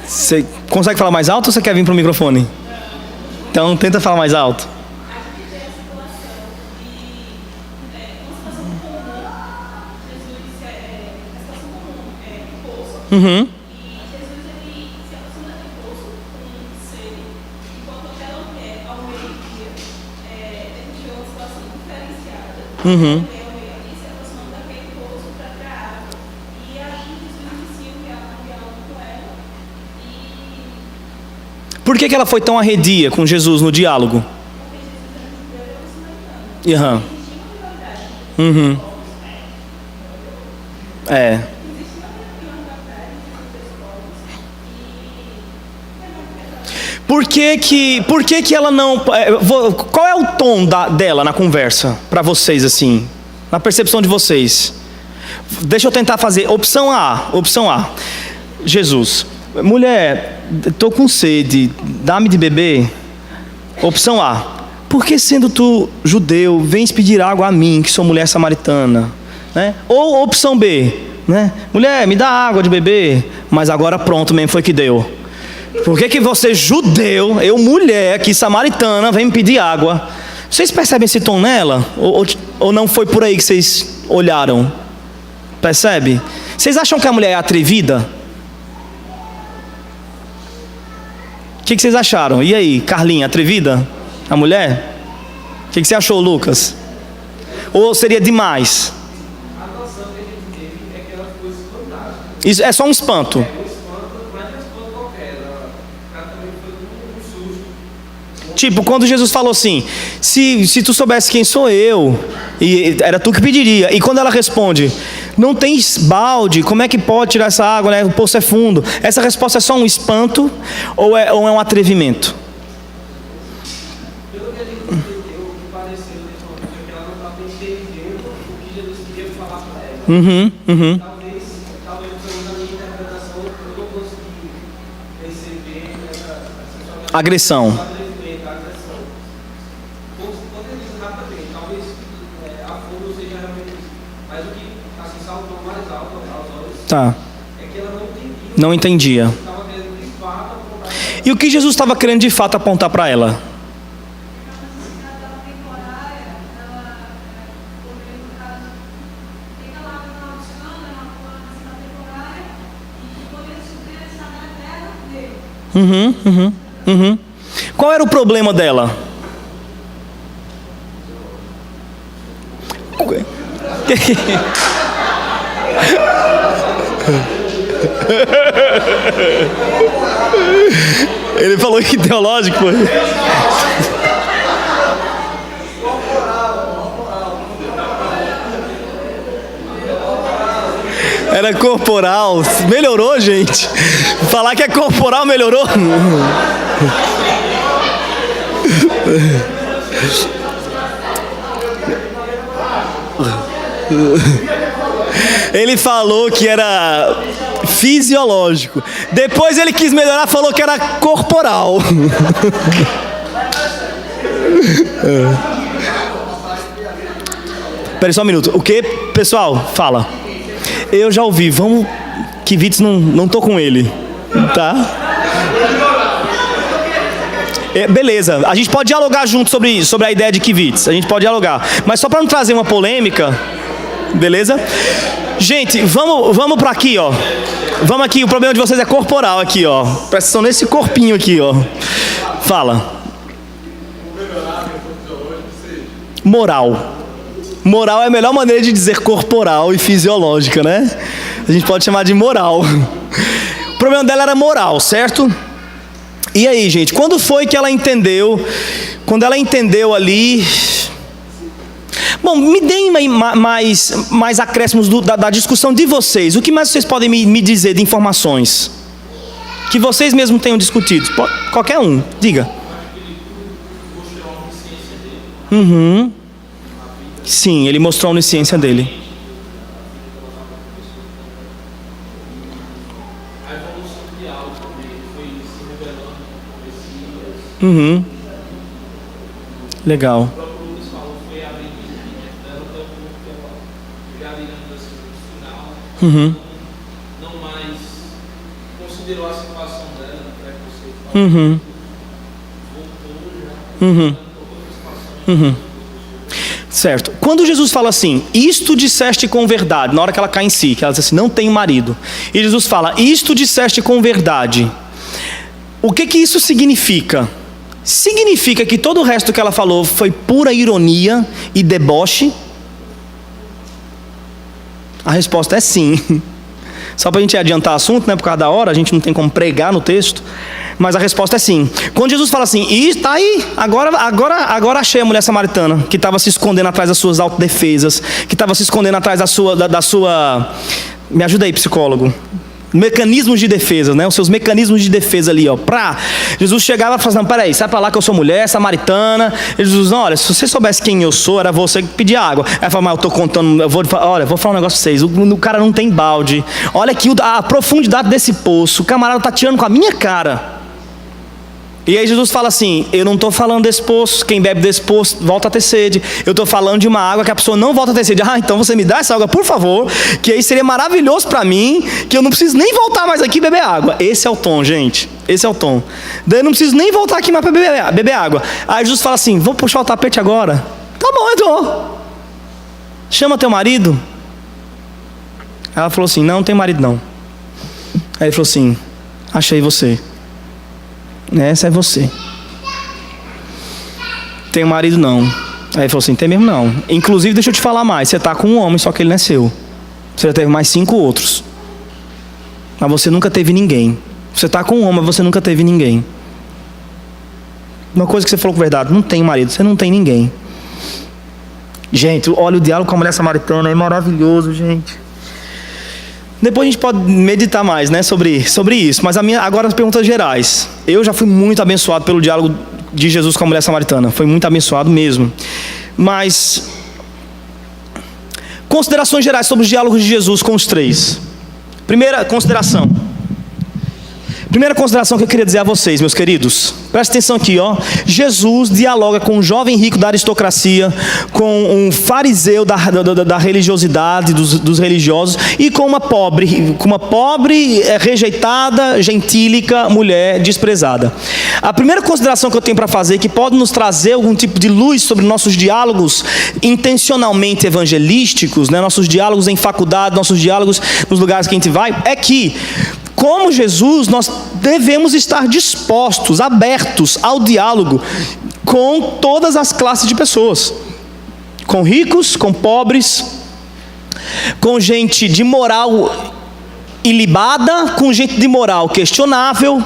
A: Você consegue falar mais alto ou você quer vir pro microfone? Então tenta falar mais alto. Uhum.
E: E Jesus ele se aproxima daquele poço com sede, enquanto aquela mulher, ao meio-dia, tinha uma situação diferenciada.
A: Uhum.
E: A mulher ali se aproximando daquele poço para tirar água. E aí Jesus inicia um diálogo com ela. E
A: Por que ela foi tão arredia com Jesus no diálogo?
E: porque Jesus era judeu e ela samaritana.
A: Aham.
E: Existia uma rivalidade.
A: Uhum. É.
E: Existe uma rivalidade entre os dois povos. E
A: Por que que ela não... Qual é o tom dela na conversa para vocês, assim? Na percepção de vocês. Deixa eu tentar fazer. Opção A. Jesus. Mulher, estou com sede. Dá-me de beber. Opção A. Por que sendo tu judeu, vens pedir água a mim, que sou mulher samaritana? Né? Ou opção B. Né? Mulher, me dá água de beber. Mas agora pronto mesmo foi que deu. Por que que você, judeu, eu mulher aqui, samaritana, vem me pedir água? Vocês percebem esse tom nela? Ou não foi por aí que vocês olharam? Percebe? Vocês acham que a mulher é atrevida? O que vocês acharam? E aí, Carlinha, atrevida? A mulher? O que você achou, Lucas? Ou seria demais?
B: A noção que a gente teve é que ela ficou espantada.
A: Isso é só um espanto.
B: Um espanto, mas não é um espanto qualquer. Ela também foi um susto.
A: Tipo, quando Jesus falou assim, se tu soubesse quem sou eu, e era tu que pediria. E quando ela responde, não tens balde, como é que pode tirar essa água, né? O poço é fundo. Essa resposta é só um espanto ou é um atrevimento?
B: Pelo que a gente entendeu, o que pareceu nesse momento é que ela não estava entendendo o que Jesus queria falar para ela.
A: Uhum.
B: Talvez pela minha interpretação, eu não consegui perceber essa
A: Agressão.
B: atrevimento, a agressão. Poderia dizer rapidamente, talvez a fundo seja realmente isso. Mas o que assim, saltou mais alto aos olhos
A: Tá.
B: é que ela não entendia.
A: Não entendia.
B: Estava querendo de fato apontar.
A: E o que Jesus estava querendo de fato apontar para ela? Uhum. Qual era o problema dela? Ele falou que teológico. Era corporal. Melhorou, gente? Falar que é corporal melhorou? Ele falou que era fisiológico. Depois ele quis melhorar, falou que era corporal. Peraí só um minuto. O que, pessoal? Fala. Eu já ouvi. Vamos. Que Vitz não tô com ele. Tá? Beleza. A gente pode dialogar junto sobre a ideia de Kivitz. A gente pode dialogar. Mas só para não trazer uma polêmica. Beleza? Gente, vamos para aqui, ó. Vamos aqui. O problema de vocês é corporal aqui, ó. Presta atenção nesse corpinho aqui, ó. Fala. Moral. Moral é a melhor maneira de dizer corporal e fisiológica, né? A gente pode chamar de moral. O problema dela era moral, certo? E aí, gente, quando foi que ela entendeu? Quando ela entendeu ali... Bom, me deem mais acréscimos da discussão de vocês. O que mais vocês podem me dizer de informações? Que vocês mesmos tenham discutido. Qualquer um, diga. Uhum. Sim, ele mostrou a onisciência dele.
B: A evolução de algo também foi se revelando como Messias.
A: Uhum. Legal.
B: O próprio Lucas falou que foi abrindo o entendimento dela, até o ponto que ela já virando assim no final,
A: Uhum.
B: não mais considerou a situação dela, no preconceito,
A: Uhum.
B: voltou já,
A: Uhum.
B: outra situação.
A: Uhum. Certo. Quando Jesus fala assim, isto disseste com verdade, na hora que ela cai em si, que ela diz assim, não tenho marido. E Jesus fala, isto disseste com verdade. O que isso significa? Significa que todo o resto que ela falou foi pura ironia e deboche? A resposta é sim. Só para a gente adiantar o assunto, né? Por causa da hora, a gente não tem como pregar no texto. Mas a resposta é sim. Quando Jesus fala assim, e está aí, agora achei a mulher samaritana, que estava se escondendo atrás das suas autodefesas, que estava se escondendo atrás da sua... Me ajuda aí, psicólogo. Mecanismos de defesa, né? Os seus mecanismos de defesa ali, ó. Jesus chegava e falava assim, não, peraí, sai pra lá que eu sou mulher, samaritana. Jesus, não, olha, se você soubesse quem eu sou, era você que pedia água. Aí fala, mas eu tô contando, vou falar um negócio pra vocês, o cara não tem balde. Olha aqui a profundidade desse poço, o camarada tá tirando com a minha cara. E aí Jesus fala assim, eu não estou falando desse poço, quem bebe desse poço volta a ter sede. Eu estou falando de uma água que a pessoa não volta a ter sede. Então você me dá essa água, por favor, que aí seria maravilhoso para mim, que eu não preciso nem voltar mais aqui beber água. Esse é o tom, gente, esse é o tom. Daí eu não preciso nem voltar aqui mais para beber água. Aí Jesus fala assim, vamos puxar o tapete agora? Tá bom, então. Chama teu marido. Ela falou assim, não tem marido não. Aí ele falou assim, achei você. Essa é você. Tem marido não. Aí ele falou assim, tem mesmo não. Inclusive, deixa eu te falar mais, você está com um homem, só que ele não é seu. Você já teve mais 5 outros, mas você nunca teve ninguém. Você está com um homem, mas você nunca teve ninguém. Uma coisa que você falou com verdade, não tem marido, você não tem ninguém. Gente, olha o diálogo com a mulher samaritana, é maravilhoso, gente. Depois a gente pode meditar mais, né, sobre isso. Mas agora as perguntas gerais. Eu já fui muito abençoado pelo diálogo de Jesus com a mulher samaritana. Foi muito abençoado mesmo. Mas considerações gerais sobre os diálogos de Jesus com os 3. Primeira consideração que eu queria dizer a vocês, meus queridos. Presta atenção aqui, ó. Jesus dialoga com um jovem rico da aristocracia, com um fariseu da religiosidade, dos religiosos, e com uma pobre, rejeitada, gentílica, mulher desprezada. A primeira consideração que eu tenho para fazer, que pode nos trazer algum tipo de luz sobre nossos diálogos intencionalmente evangelísticos, né? Nossos diálogos em faculdade, nossos diálogos nos lugares que a gente vai, é que, como Jesus, nós devemos estar dispostos, abertos ao diálogo com todas as classes de pessoas. Com ricos, com pobres, com gente de moral ilibada, com gente de moral questionável,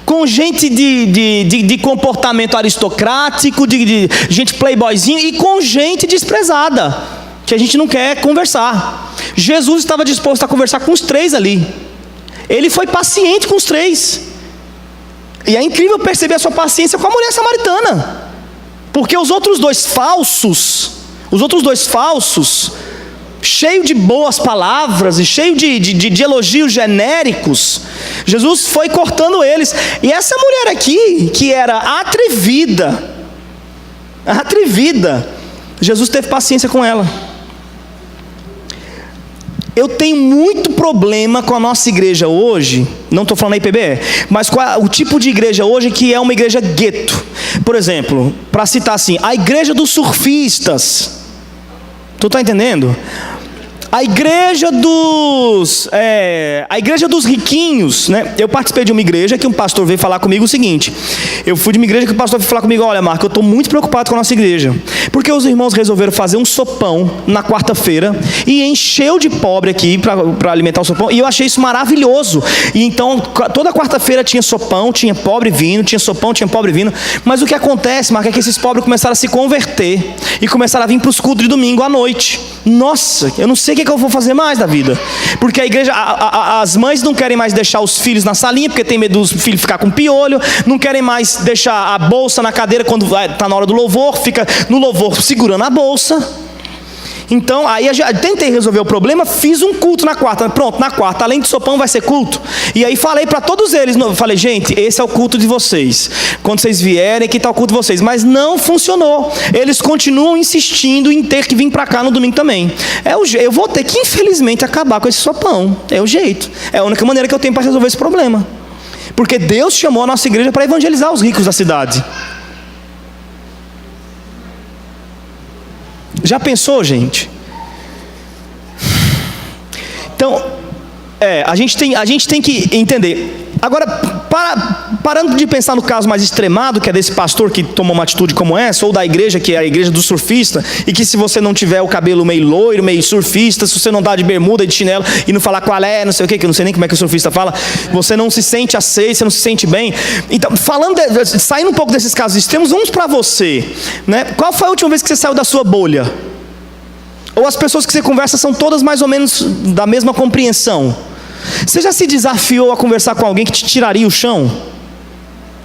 A: com gente de comportamento aristocrático, de gente playboyzinho, e com gente desprezada, que a gente não quer conversar. Jesus estava disposto a conversar com os 3 ali. Ele foi paciente com os 3. E é incrível perceber a sua paciência com a mulher samaritana. Porque os outros dois falsos, cheio de boas palavras e cheio de elogios genéricos, Jesus foi cortando eles. E essa mulher aqui, que era atrevida, Jesus teve paciência com ela. Eu tenho muito problema com a nossa igreja hoje, não estou falando da IPBE, mas com o tipo de igreja hoje que é uma igreja gueto. Por exemplo, para citar assim, a igreja dos surfistas. Tu está entendendo? A igreja dos riquinhos, né? Eu participei de uma igreja que um pastor veio falar comigo o seguinte. Eu fui de uma igreja que o pastor veio falar comigo, olha, Marco, eu estou muito preocupado com a nossa igreja, porque os irmãos resolveram fazer um sopão na quarta-feira e encheu de pobre aqui para alimentar o sopão, e eu achei isso maravilhoso. E então toda quarta-feira tinha sopão, tinha pobre vindo, tinha sopão, tinha pobre vindo. Mas o que acontece, Marco, é que esses pobres começaram a se converter e começaram a vir para os cultos de domingo à noite. Nossa, eu não sei o que eu vou fazer mais da vida, porque a igreja, as mães não querem mais deixar os filhos na salinha, porque tem medo dos filhos ficar com piolho, não querem mais deixar a bolsa na cadeira quando está na hora do louvor, fica no louvor segurando a bolsa. Então, aí eu tentei resolver o problema, fiz um culto na quarta. Pronto, na quarta, além de sopão, vai ser culto. E aí falei para todos eles, falei, gente, esse é o culto de vocês. Quando vocês vierem, aqui está o culto de vocês. Mas não funcionou. Eles continuam insistindo em ter que vir para cá no domingo também. Eu vou ter que, infelizmente, acabar com esse sopão. É o jeito. É a única maneira que eu tenho para resolver esse problema. Porque Deus chamou a nossa igreja para evangelizar os ricos da cidade. Já pensou, gente? Então, a gente tem que entender. Agora, parando de pensar no caso mais extremado, que é desse pastor que tomou uma atitude como essa, ou da igreja, que é a igreja do surfista, e que se você não tiver o cabelo meio loiro, meio surfista, se você não dá de bermuda e de chinelo, e não falar qual é, não sei o que eu não sei nem como é que o surfista fala, você não se sente aceito, você não se sente bem. Então, saindo um pouco desses casos extremos, vamos para você, né? Qual foi a última vez que você saiu da sua bolha? Ou as pessoas que você conversa são todas mais ou menos da mesma compreensão? Você já se desafiou a conversar com alguém que te tiraria o chão?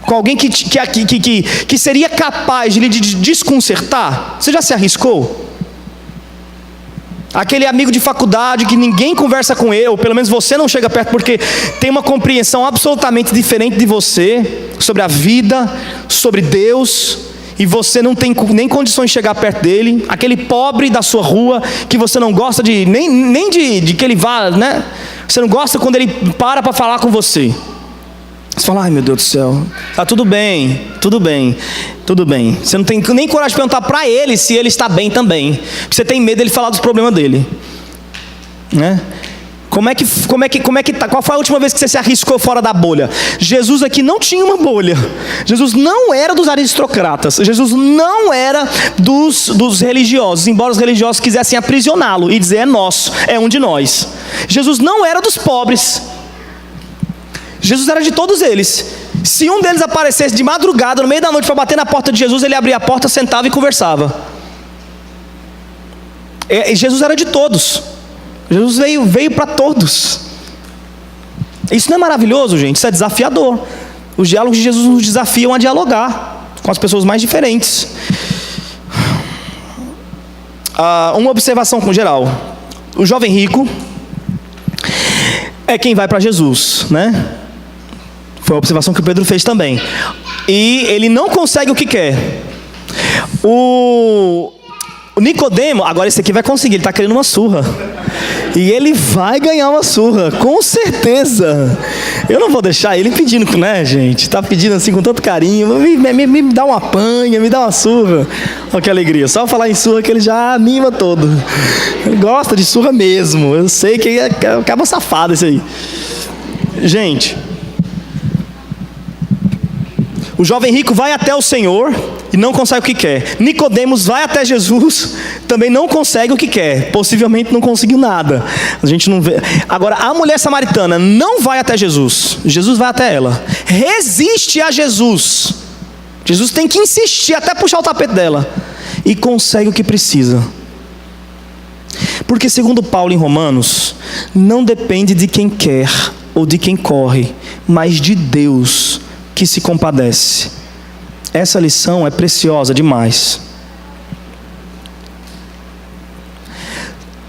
A: Com alguém que seria capaz de lhe desconcertar? Você já se arriscou? Aquele amigo de faculdade que ninguém conversa com ele, ou pelo menos você não chega perto porque tem uma compreensão absolutamente diferente de você sobre a vida, sobre Deus, e você não tem nem condições de chegar perto dele. Aquele pobre da sua rua que você não gosta nem de que ele vá, né? Você não gosta quando ele para falar com você. Você fala, ai meu Deus do céu, tá tudo bem. Você não tem nem coragem de perguntar para ele se ele está bem também, porque você tem medo dele falar dos problemas dele, né? Como é que tá? Qual foi a última vez que você se arriscou fora da bolha? Jesus aqui não tinha uma bolha. Jesus não era dos aristocratas. Jesus não era dos religiosos, embora os religiosos quisessem aprisioná-lo e dizer, é nosso, é um de nós. Jesus não era dos pobres. Jesus era de todos eles. Se um deles aparecesse de madrugada, no meio da noite, para bater na porta de Jesus, ele abria a porta, sentava e conversava. Jesus era de todos. Jesus veio para todos. Isso não é maravilhoso, gente? Isso é desafiador. Os diálogos de Jesus nos desafiam a dialogar com as pessoas mais diferentes. Uma observação com geral. O jovem rico é quem vai para Jesus, né? Foi a observação que o Pedro fez também. E ele não consegue o que quer. O Nicodemo, agora esse aqui vai conseguir, ele está querendo uma surra. E ele vai ganhar uma surra, com certeza. Eu não vou deixar ele pedindo, né, gente? Está pedindo assim com tanto carinho. Me dá uma panha, me dá uma surra. Olha que alegria. Só falar em surra que ele já anima todo. Ele gosta de surra mesmo. Eu sei que acaba safado esse aí. Gente, o jovem rico vai até o Senhor e não consegue o que quer. Nicodemos vai até Jesus, também não consegue o que quer. Possivelmente não conseguiu nada. A gente não vê. Agora, a mulher samaritana não vai até Jesus. Jesus vai até ela. Resiste a Jesus. Jesus tem que insistir até puxar o tapete dela. E consegue o que precisa. Porque segundo Paulo em Romanos, não depende de quem quer ou de quem corre, mas de Deus que se compadece. Essa lição é preciosa demais.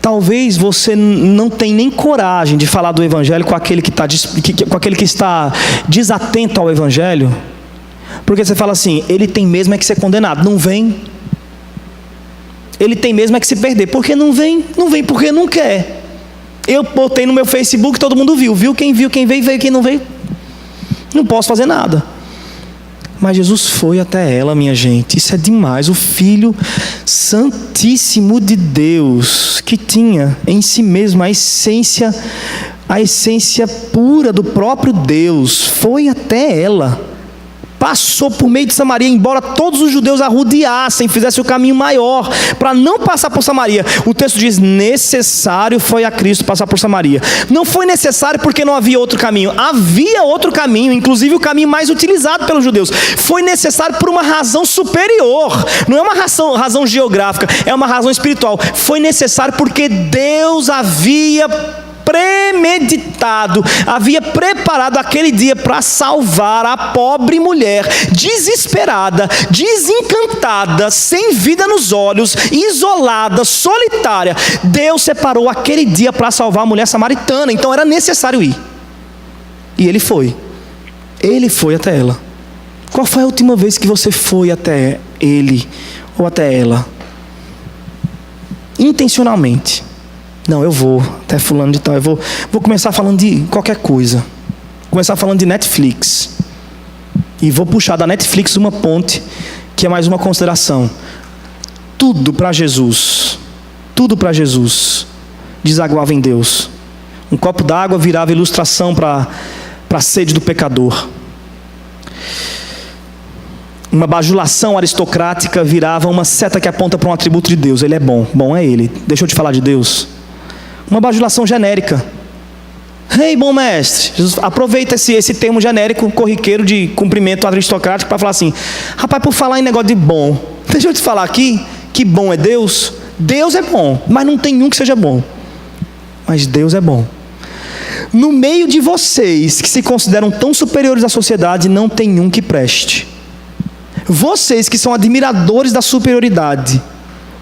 A: Talvez você não tenha nem coragem de falar do Evangelho com aquele que está desatento ao Evangelho, porque você fala assim, ele tem mesmo é que ser condenado, não vem. Ele tem mesmo é que se perder, porque não vem porque não quer. Eu botei no meu Facebook, todo mundo viu quem veio, quem não veio. Não posso fazer nada. Mas Jesus foi até ela, minha gente. Isso é demais. O Filho Santíssimo de Deus, que tinha em si mesmo a essência pura do próprio Deus, foi até ela. Passou por meio de Samaria, embora todos os judeus arrodeassem, fizessem o caminho maior para não passar por Samaria. O texto diz, necessário foi a Cristo passar por Samaria. Não foi necessário porque não havia outro caminho. Havia outro caminho, inclusive o caminho mais utilizado pelos judeus. Foi necessário por uma razão superior. Não é uma razão geográfica, é uma razão espiritual. Foi necessário porque Deus havia premeditado, havia preparado aquele dia para salvar a pobre mulher, desesperada, desencantada, sem vida nos olhos, isolada, solitária. Deus separou aquele dia para salvar a mulher samaritana, então era necessário ir. E ele foi até ela. Qual foi a última vez que você foi até ele ou até ela? Intencionalmente. Não, eu vou até fulano de tal, eu vou começar falando de qualquer coisa. Começar falando de Netflix. E vou puxar da Netflix uma ponte, que é mais uma consideração. tudo para Jesus, desaguava em Deus. Um copo d'água virava ilustração para a sede do pecador. Uma bajulação aristocrática virava uma seta que aponta para um atributo de Deus. Ele é bom, bom é Ele. Deixa eu te falar de Deus. Uma bajulação genérica. Ei, bom mestre. Jesus aproveita esse termo genérico, corriqueiro de cumprimento aristocrático para falar assim: rapaz, por falar em negócio de bom, deixa eu te falar aqui que bom é Deus. Deus é bom, mas não tem um que seja bom. Mas Deus é bom. No meio de vocês que se consideram tão superiores à sociedade, não tem um que preste. Vocês que são admiradores da superioridade,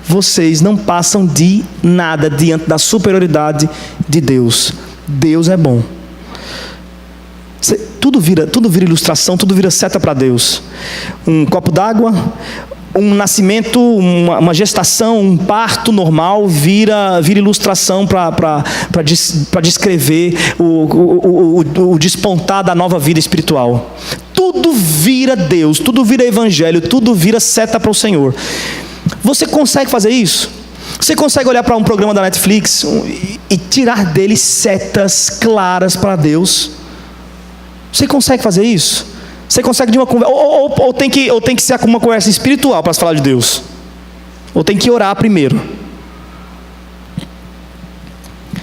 A: vocês não passam de nada diante da superioridade de Deus. Deus é bom. Tudo vira ilustração, tudo vira seta para Deus. Um copo d'água, um nascimento, uma gestação, um parto normal vira ilustração para descrever o despontar da nova vida espiritual. Tudo vira Deus, tudo vira evangelho, tudo vira seta para o Senhor. Você consegue fazer isso? Você consegue olhar para um programa da Netflix e tirar dele setas claras para Deus? Você consegue fazer isso? Você consegue de uma conversa, ou tem que ser uma conversa espiritual para se falar de Deus? Ou tem que orar primeiro?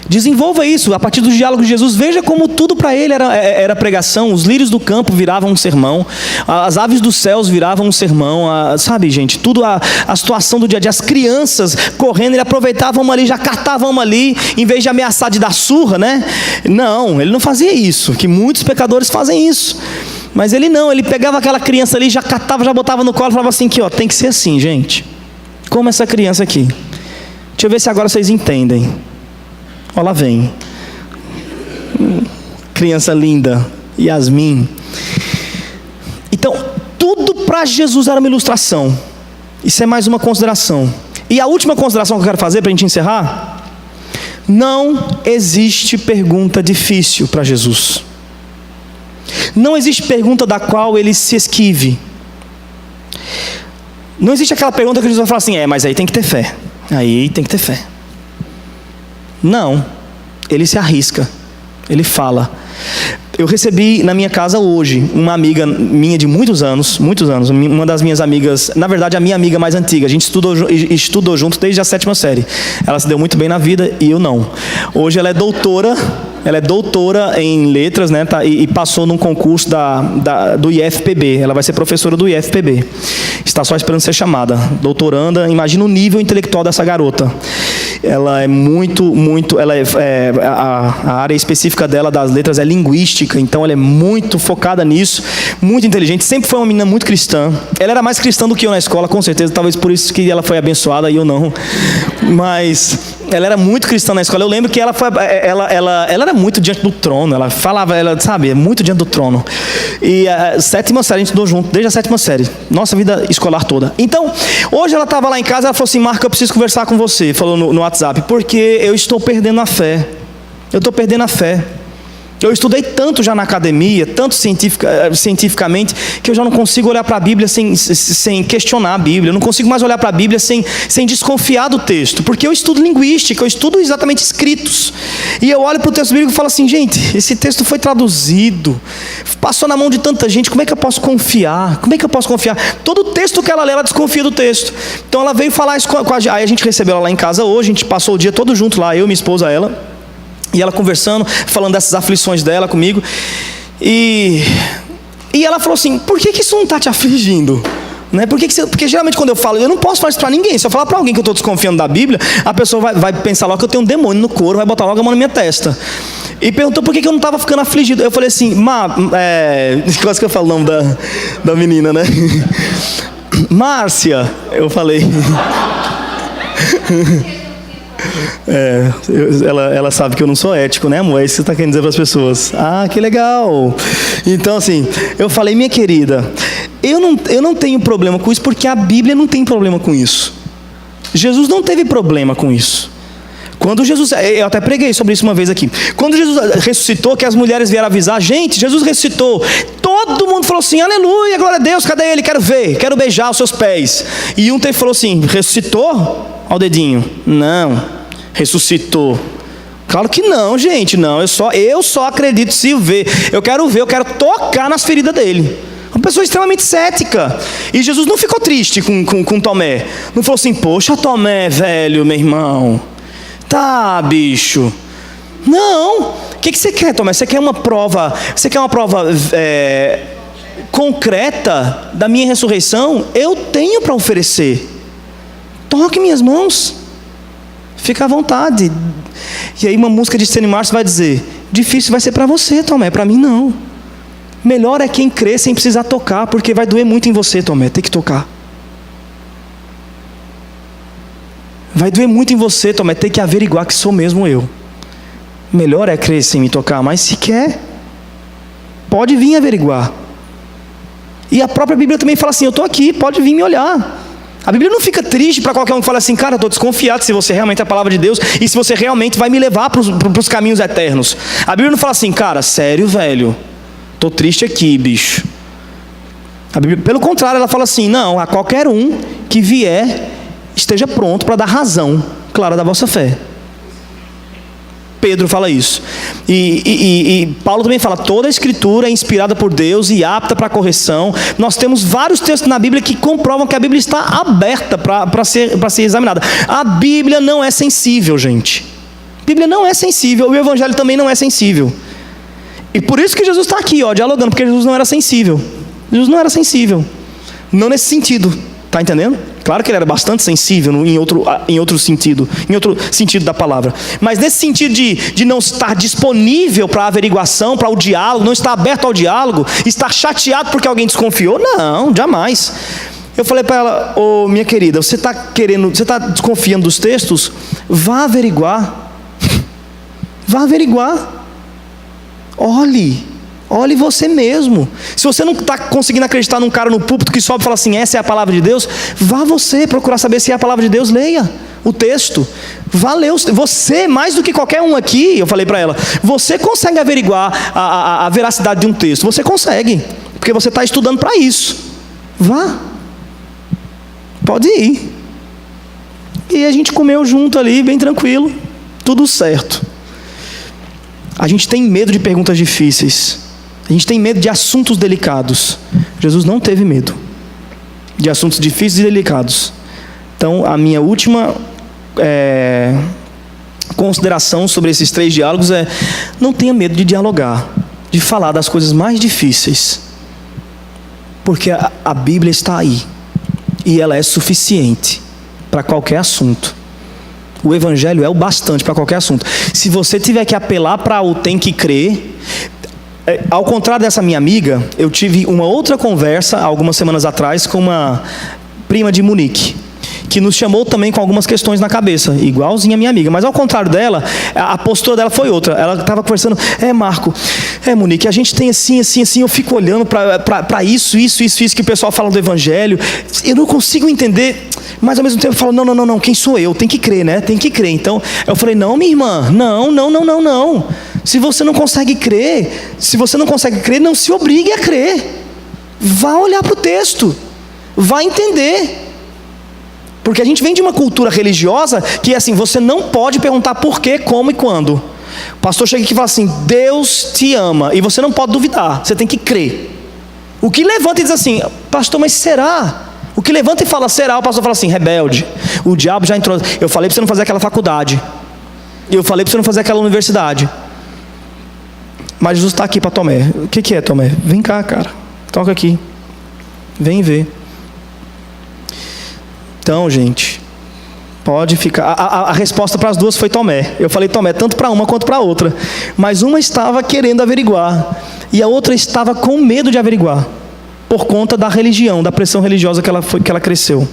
A: Desenvolva isso a partir dos diálogos de Jesus. Veja como tudo para ele era pregação. Os lírios do campo viravam um sermão, as aves dos céus viravam um sermão, sabe, gente, tudo a situação do dia a dia. As crianças correndo, ele aproveitava uma ali, já catava uma ali, em vez de ameaçar de dar surra, né? Não, ele não fazia isso, que muitos pecadores fazem isso. Mas ele não, ele pegava aquela criança ali, já catava, já botava no colo e falava assim: que ó, tem que ser assim, gente, como essa criança aqui. Deixa eu ver se agora vocês entendem. Olha lá vem, criança linda, Yasmin. Então, tudo para Jesus era uma ilustração. Isso é mais uma consideração. E a última consideração que eu quero fazer para a gente encerrar: não existe pergunta difícil para Jesus. Não existe pergunta da qual ele se esquive. Não existe aquela pergunta que Jesus vai falar assim: mas aí tem que ter fé. Aí tem que ter fé. Não, ele se arrisca, ele fala. Eu recebi na minha casa hoje uma amiga minha de muitos anos, uma das minhas amigas, na verdade a minha amiga mais antiga. A gente estudou junto desde a 7ª série. Ela se deu muito bem na vida e eu não. Hoje ela é doutora em letras, né, e passou num concurso do IFPB. Ela vai ser professora do IFPB. Está só esperando ser chamada. Doutoranda, imagina o nível intelectual dessa garota. Ela é a área específica dela das letras é linguística, então ela é muito focada nisso, muito inteligente, sempre foi uma menina muito cristã. Ela era mais cristã do que eu na escola, com certeza, talvez por isso que ela foi abençoada e eu não. Mas ela era muito cristã na escola. Eu lembro que ela era muito diante do trono, ela falava, muito diante do trono. E a 7ª série, a gente estudou junto, desde a 7ª série, nossa vida escolar toda. Então, hoje ela estava lá em casa, ela falou assim: Marco, eu preciso conversar com você, falou no WhatsApp, porque eu estou perdendo a fé. Eu estou perdendo a fé. Eu estudei tanto já na academia, tanto cientificamente, que eu já não consigo olhar para a Bíblia sem questionar a Bíblia. Eu não consigo mais olhar para a Bíblia sem desconfiar do texto, porque eu estudo linguística, eu estudo exatamente escritos. E eu olho para o texto bíblico e falo assim: gente, esse texto foi traduzido, passou na mão de tanta gente, como é que eu posso confiar? Como é que eu posso confiar? Todo texto que ela lê, ela desconfia do texto. Então ela veio falar isso com a gente. Aí a gente recebeu ela lá em casa hoje, a gente passou o dia todo junto lá, eu, minha esposa, ela. E ela conversando, falando dessas aflições dela comigo. E ela falou assim: por que isso não está te afligindo? Né? Porque geralmente quando eu falo, eu não posso falar isso para ninguém. Se eu falar para alguém que eu estou desconfiando da Bíblia, a pessoa vai pensar logo que eu tenho um demônio no couro, vai botar logo a mão na minha testa. E perguntou por que eu não estava ficando afligido. Eu falei assim: quase que eu falo o nome da menina, né? Márcia, eu falei. Ela sabe que eu não sou ético, né, amor? É isso que você está querendo dizer para as pessoas. Ah, que legal. Então assim, eu falei: minha querida, eu não tenho problema com isso, porque a Bíblia não tem problema com isso. Jesus não teve problema com isso. Quando Jesus, eu até preguei sobre isso uma vez aqui. Quando Jesus ressuscitou, que as mulheres vieram avisar, gente, Jesus ressuscitou. Todo mundo falou assim, aleluia, glória a Deus, cadê ele? Quero ver, quero beijar os seus pés. E um falou assim, ressuscitou? Ao dedinho. Não, ressuscitou. Claro que não, gente, não. Eu só acredito se ver. Eu quero tocar nas feridas dele. Uma pessoa extremamente cética. E Jesus não ficou triste com Tomé. Não falou assim, poxa, Tomé, velho, meu irmão. Tá, bicho. Não. O que você quer, Tomé? Você quer uma prova? Você quer uma prova concreta da minha ressurreição? Eu tenho para oferecer. Toque minhas mãos. Fica à vontade. E aí uma música de Steny Martin vai dizer, difícil vai ser para você, Tomé, para mim não. Melhor é quem crê sem precisar tocar, porque vai doer muito em você, Tomé, tem que tocar. Vai doer muito em você, Tomé, tem que averiguar que sou mesmo eu. Melhor é crer sem me tocar, mas se quer, pode vir averiguar. E a própria Bíblia também fala assim, eu estou aqui, pode vir me olhar. A Bíblia não fica triste para qualquer um que fala assim, cara, eu estou desconfiado se você realmente é a palavra de Deus e se você realmente vai me levar para os caminhos eternos. A Bíblia não fala assim, cara, sério, velho, estou triste aqui, bicho. A Bíblia, pelo contrário, ela fala assim, não, a qualquer um que vier, esteja pronto para dar razão clara da vossa fé. Pedro fala isso. E Paulo também fala, toda a escritura é inspirada por Deus e apta para correção. Nós temos vários textos na Bíblia que comprovam que a Bíblia está aberta para ser examinada. A Bíblia não é sensível, gente. A Bíblia não é sensível, o Evangelho também não é sensível. E por isso que Jesus está aqui, dialogando, porque Jesus não era sensível. Jesus não era sensível. Não nesse sentido, está entendendo? Claro que ele era bastante sensível em outro sentido da palavra. Mas nesse sentido de não estar disponível para a averiguação, para o diálogo, não estar aberto ao diálogo, estar chateado porque alguém desconfiou, não, jamais. Eu falei para ela, minha querida, você está desconfiando dos textos? Vá averiguar. Vá averiguar. Olhe você mesmo. Se você não está conseguindo acreditar num cara no púlpito que sobe e fala assim, essa é a palavra de Deus, vá você procurar saber se é a palavra de Deus, leia o texto. Vá ler você, mais do que qualquer um aqui, eu falei para ela, você consegue averiguar a veracidade de um texto. Você consegue, porque você está estudando para isso. Vá. Pode ir. E a gente comeu junto ali, bem tranquilo. Tudo certo. A gente tem medo de perguntas difíceis. A gente tem medo de assuntos delicados. Jesus não teve medo de assuntos difíceis e delicados. Então, a minha última consideração sobre esses 3 diálogos é: não tenha medo de dialogar, de falar das coisas mais difíceis, porque a Bíblia está aí e ela é suficiente para qualquer assunto. O Evangelho é o bastante para qualquer assunto. Se você tiver que apelar para o tem que crer, ao contrário dessa minha amiga, eu tive uma outra conversa algumas semanas atrás com uma prima de Munique, que nos chamou também com algumas questões na cabeça, igualzinha a minha amiga, mas ao contrário dela, a postura dela foi outra. Ela estava conversando, Marco, Munique, a gente tem assim, eu fico olhando para isso que o pessoal fala do Evangelho, eu não consigo entender, mas ao mesmo tempo eu falo, não, quem sou eu? Tem que crer, né? Tem que crer. Então, eu falei, não, minha irmã, não. Se você não consegue crer, não se obrigue a crer. Vá olhar para o texto, vá entender. Porque a gente vem de uma cultura religiosa que é assim, você não pode perguntar por quê, como e quando. O pastor chega aqui e fala assim, Deus te ama, e você não pode duvidar, você tem que crer. O que levanta e diz assim, pastor, mas será? O que levanta e fala, será? O pastor fala assim, rebelde, o diabo já entrou. Eu falei para você não fazer aquela faculdade, eu falei para você não fazer aquela universidade. Mas Jesus está aqui para Tomé. O que é, Tomé? Vem cá, cara, toca aqui, vem ver. Então, gente, pode ficar. A resposta para as duas foi Tomé. Eu falei Tomé tanto para uma quanto para a outra. Mas uma estava querendo averiguar e a outra estava com medo de averiguar, por conta da religião, da pressão religiosa que ela cresceu.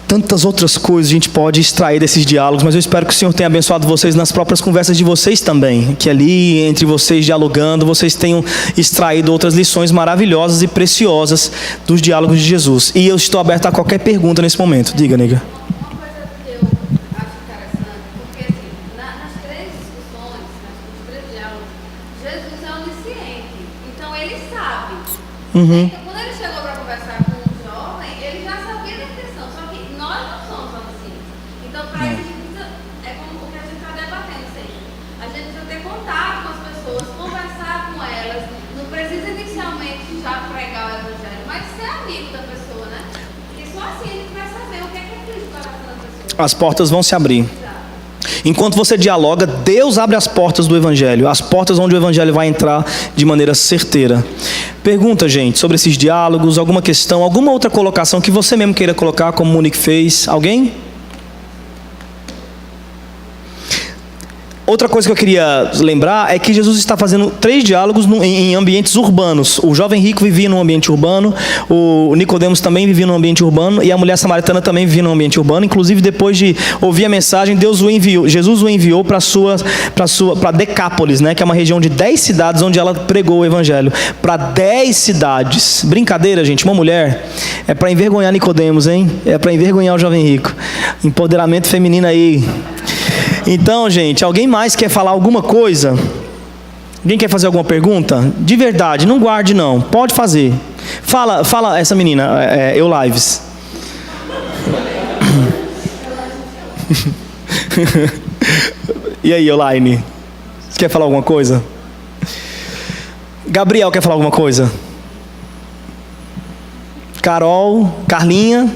A: Tantas outras coisas a gente pode extrair desses diálogos, mas eu espero que o Senhor tenha abençoado vocês nas próprias conversas de vocês também, que ali, entre vocês dialogando, vocês tenham extraído outras lições maravilhosas e preciosas dos diálogos de Jesus. E eu estou aberto a qualquer pergunta nesse momento. Diga, nega.
C: Uma coisa que eu Jesus é onisciente, então ele sabe.
A: Uhum.
C: Então, quando ele chegou para conversar com o jovem, ele já sabia da intenção, só que nós não somos oniscientes. Então, para isso, a gente precisa, é como o que a gente está debatendo, ou seja, a gente precisa ter contato com as pessoas, conversar com elas, não precisa inicialmente já pregar o evangelho, mas ser amigo da pessoa, né? Porque só assim a gente vai saber o que é Cristo para a coração da pessoa.
A: As portas vão se abrir. Enquanto você dialoga, Deus abre as portas do Evangelho, as portas onde o Evangelho vai entrar de maneira certeira. Pergunta, gente, sobre esses diálogos, alguma questão, alguma outra colocação que você mesmo queira colocar, como o Monique fez? Alguém? Outra coisa que eu queria lembrar é que Jesus está fazendo 3 diálogos em ambientes urbanos. O jovem rico vivia num ambiente urbano, o Nicodemos também vivia num ambiente urbano e a mulher samaritana também vivia num ambiente urbano. Inclusive, depois de ouvir a mensagem, Jesus o enviou para Decápolis, né, que é uma região de 10 cidades onde ela pregou o evangelho. Para 10 cidades. Brincadeira, gente, uma mulher é para envergonhar Nicodemos, hein? É para envergonhar o jovem rico. Empoderamento feminino aí. Então, gente, alguém mais quer falar alguma coisa? Alguém quer fazer alguma pergunta? De verdade, não guarde não, pode fazer. Fala essa menina, Lives. E aí, Elaine? Você quer falar alguma coisa? Gabriel quer falar alguma coisa? Carol, Carlinha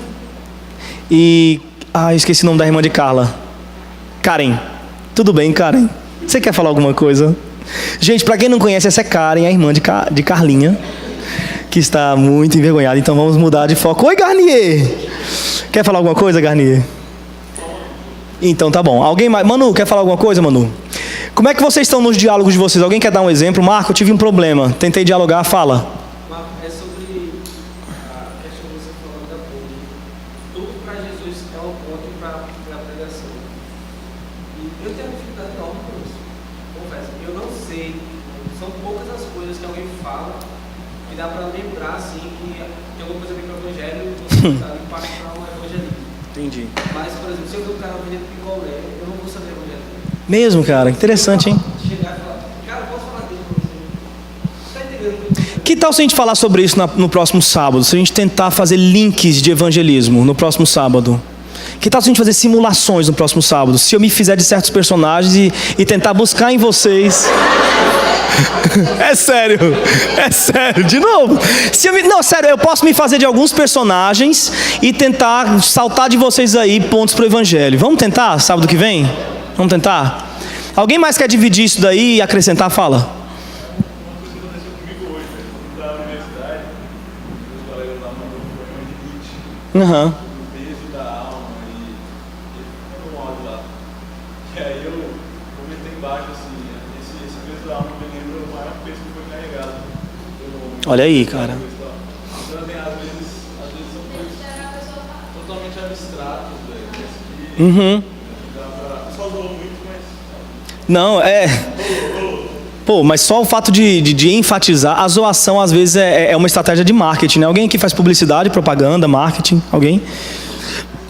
A: e... esqueci o nome da irmã de Carla. Karen. Tudo bem, Karen? Você quer falar alguma coisa? Gente, para quem não conhece, essa é Karen, a irmã de Carlinha, que está muito envergonhada. Então vamos mudar de foco. Oi, Garnier! Quer falar alguma coisa, Garnier? Então tá bom. Alguém mais? Manu, quer falar alguma coisa, Manu? Como é que vocês estão nos diálogos de vocês? Alguém quer dar um exemplo? Marco, eu tive um problema. Tentei dialogar, fala.
F: É sobre a questão que você falou da ponte. Tudo para Jesus é uma ponte para a pregação. E eu tenho uma dificuldade enorme com isso. Confesso. Eu não sei. São poucas as coisas que alguém fala que dá para lembrar assim que tem alguma coisa a ver com o evangelho e você está impactar o evangelismo. Entendi. Mas, por exemplo, se eu ver o cara vendendo picolé, eu não vou saber o evangelho.
A: Mesmo, cara. Interessante, hein?
F: Chegar e falar, cara, posso falar dele para você? Está entendendo?
A: Que tal se a gente falar sobre isso no próximo sábado? Se a gente tentar fazer links de evangelismo no próximo sábado? Que tal se a gente fazer simulações no próximo sábado? Se eu me fizer de certos personagens e tentar buscar em vocês... É sério, de novo. Não, sério, eu posso me fazer de alguns personagens e tentar saltar de vocês aí pontos para o evangelho. Vamos tentar sábado que vem? Vamos tentar? Alguém mais quer dividir isso daí e acrescentar? Fala. Aham. Olha aí, cara.
D: Totalmente abstratos, velho.
A: Uhum.
D: Só zoou muito, mas...
A: Não, Pô, mas só o fato de enfatizar, a zoação às vezes é uma estratégia de marketing, né? Alguém aqui faz publicidade, propaganda, marketing? Alguém?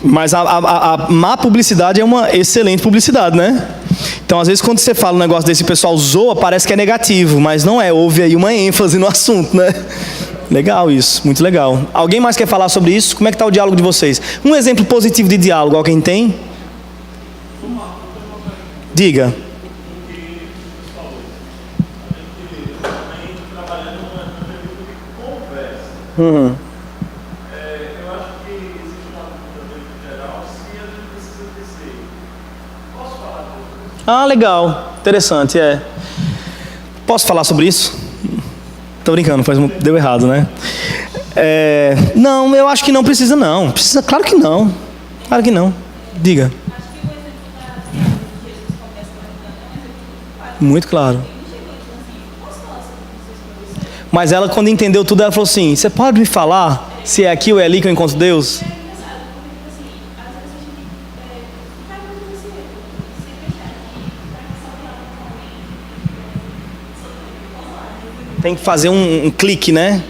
A: Mas a má publicidade é uma excelente publicidade, né? Então, às vezes, quando você fala um negócio desse, o pessoal zoa, parece que é negativo, mas não é. Houve aí uma ênfase no assunto, né? Legal isso, muito legal. Alguém mais quer falar sobre isso? Como é que está o diálogo de vocês? Um exemplo positivo de diálogo, alguém tem? Diga. Uhum.
D: Eu acho que existe uma dúvida geral se a gente precisa descer. Posso falar disso?
A: Ah, legal. Interessante, Posso falar sobre isso? Tô brincando, deu errado, né? Não, eu acho que não precisa não. Precisa, claro que não. Claro que não. Diga.
E: Acho que o exemplo da piada que Jesus começa é um exemplo muito claro.
A: Muito claro.
E: Ele chegou e falou assim, posso falar sobre vocês para você?
A: Mas ela, quando entendeu tudo, ela falou assim, você pode me falar se é aqui ou é ali que eu encontro Deus?
E: É engraçado, porque assim, às vezes a gente cai muito nesse erro. Sempre achar que para passar o diálogo com alguém, posso falar.
A: Tem que fazer um clique, né?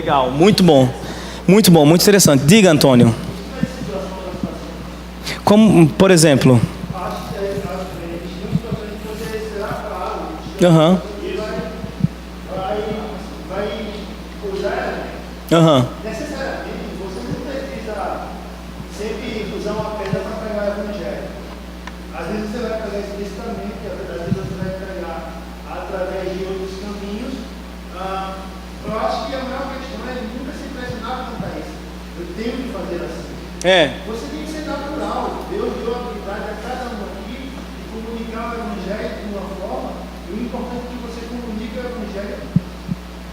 A: Legal, muito bom. Muito bom, muito interessante. Diga, Antônio. Como, por exemplo? Aham. Aham.
D: Necessariamente, você não precisa sempre usar uma pedra para pregar o evangelho. Às vezes você vai pregar explicitamente, às vezes você vai pregar através de outros caminhos. Eu acho que a maior questão é nunca se pressionar quanto a isso. Eu tenho que fazer assim. Você tem que ser natural. Deus deu a habilidade a cada um aqui de comunicar o evangelho de uma forma, e o importante é que você comunique o evangelho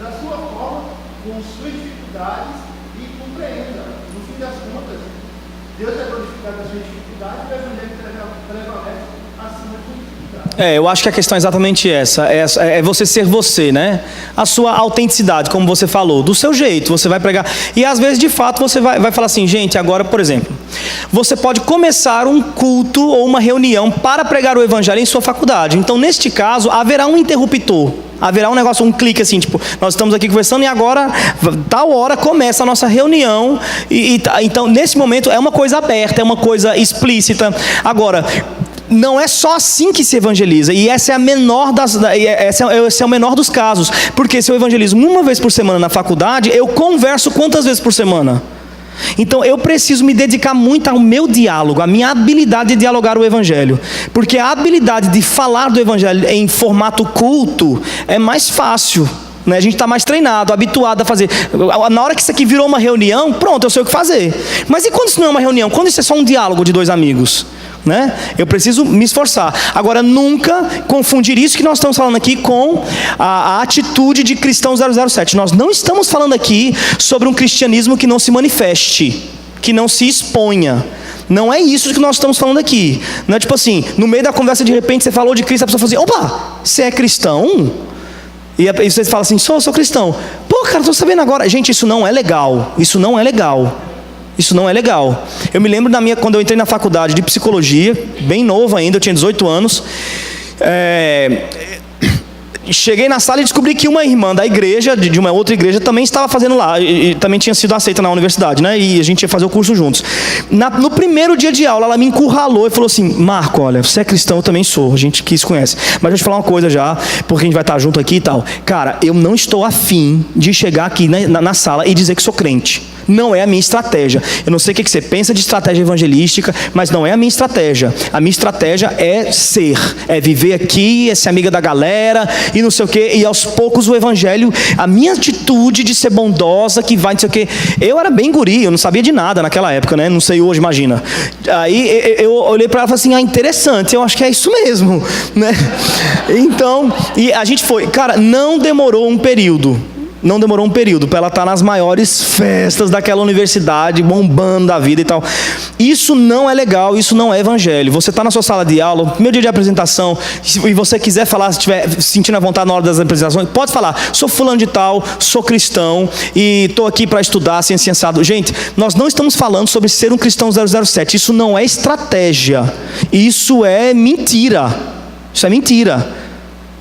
D: da sua forma, com suas dificuldades, e compreenda. No fim das contas, Deus é glorificado nas suas dificuldades e o evangelho prevalece acima de suas dificuldades.
A: Eu acho que a questão é exatamente essa. É você ser você, né? A sua autenticidade, como você falou, do seu jeito, você vai pregar. E às vezes, de fato, você vai falar assim, gente, agora, por exemplo, você pode começar um culto ou uma reunião para pregar o evangelho em sua faculdade. Então, neste caso, haverá um interruptor. Haverá um negócio, um clique assim, tipo, nós estamos aqui conversando e agora, tal hora, começa a nossa reunião. Então, nesse momento, é uma coisa aberta, é uma coisa explícita. Agora, não é só assim que se evangeliza, e esse é o menor dos casos, porque se eu evangelizo uma vez por semana na faculdade, eu converso quantas vezes por semana? Então eu preciso me dedicar muito ao meu diálogo, à minha habilidade de dialogar o evangelho, porque a habilidade de falar do evangelho em formato culto é mais fácil, né? A gente está mais treinado, habituado a fazer. Na hora que isso aqui virou uma reunião, pronto, eu sei o que fazer. Mas e quando isso não é uma reunião? Quando isso é só um diálogo de dois amigos? Né? Eu preciso me esforçar. Agora, nunca confundir isso que nós estamos falando aqui com a atitude de cristão 007. Nós não estamos falando aqui sobre um cristianismo que não se manifeste, que não se exponha. Não é isso que nós estamos falando aqui. Não é tipo assim, no meio da conversa, de repente, você falou de Cristo, a pessoa fala assim, opa, você é cristão? E você fala assim, sou cristão. Pô, cara, estou sabendo agora. Gente, isso não é legal. Isso não é legal. Isso não é legal. Eu me lembro quando eu entrei na faculdade de psicologia, bem novo ainda, eu tinha 18 anos. Cheguei na sala e descobri que uma irmã da igreja, de uma outra igreja, também estava fazendo lá, e também tinha sido aceita na universidade, né? E a gente ia fazer o curso juntos. No primeiro dia de aula, ela me encurralou e falou assim, Marco, olha, você é cristão, eu também sou, a gente que se conhece, mas deixa eu te falar uma coisa já, porque a gente vai estar junto aqui e tal. Cara, eu não estou afim de chegar aqui na sala e dizer que sou crente. Não é a minha estratégia. Eu não sei o que você pensa de estratégia evangelística, mas não é a minha estratégia. A minha estratégia é ser, é viver aqui, é ser amiga da galera e não sei o que, e aos poucos o evangelho, a minha atitude de ser bondosa, que vai não sei o que. Eu era bem guri, eu não sabia de nada naquela época, né? Não sei hoje, imagina. Aí eu olhei para ela e falei assim, interessante, eu acho que é isso mesmo, né? Então, e a gente foi, cara, não demorou um período para ela estar nas maiores festas daquela universidade, bombando da vida e tal. Isso não é legal, isso não é evangelho. Você está na sua sala de aula, meu dia de apresentação, e você quiser falar, se estiver sentindo a vontade na hora das apresentações, pode falar, sou fulano de tal, sou cristão, e estou aqui para estudar ciência sensata. Gente, nós não estamos falando sobre ser um cristão 007, isso não é estratégia, isso é mentira, isso é mentira.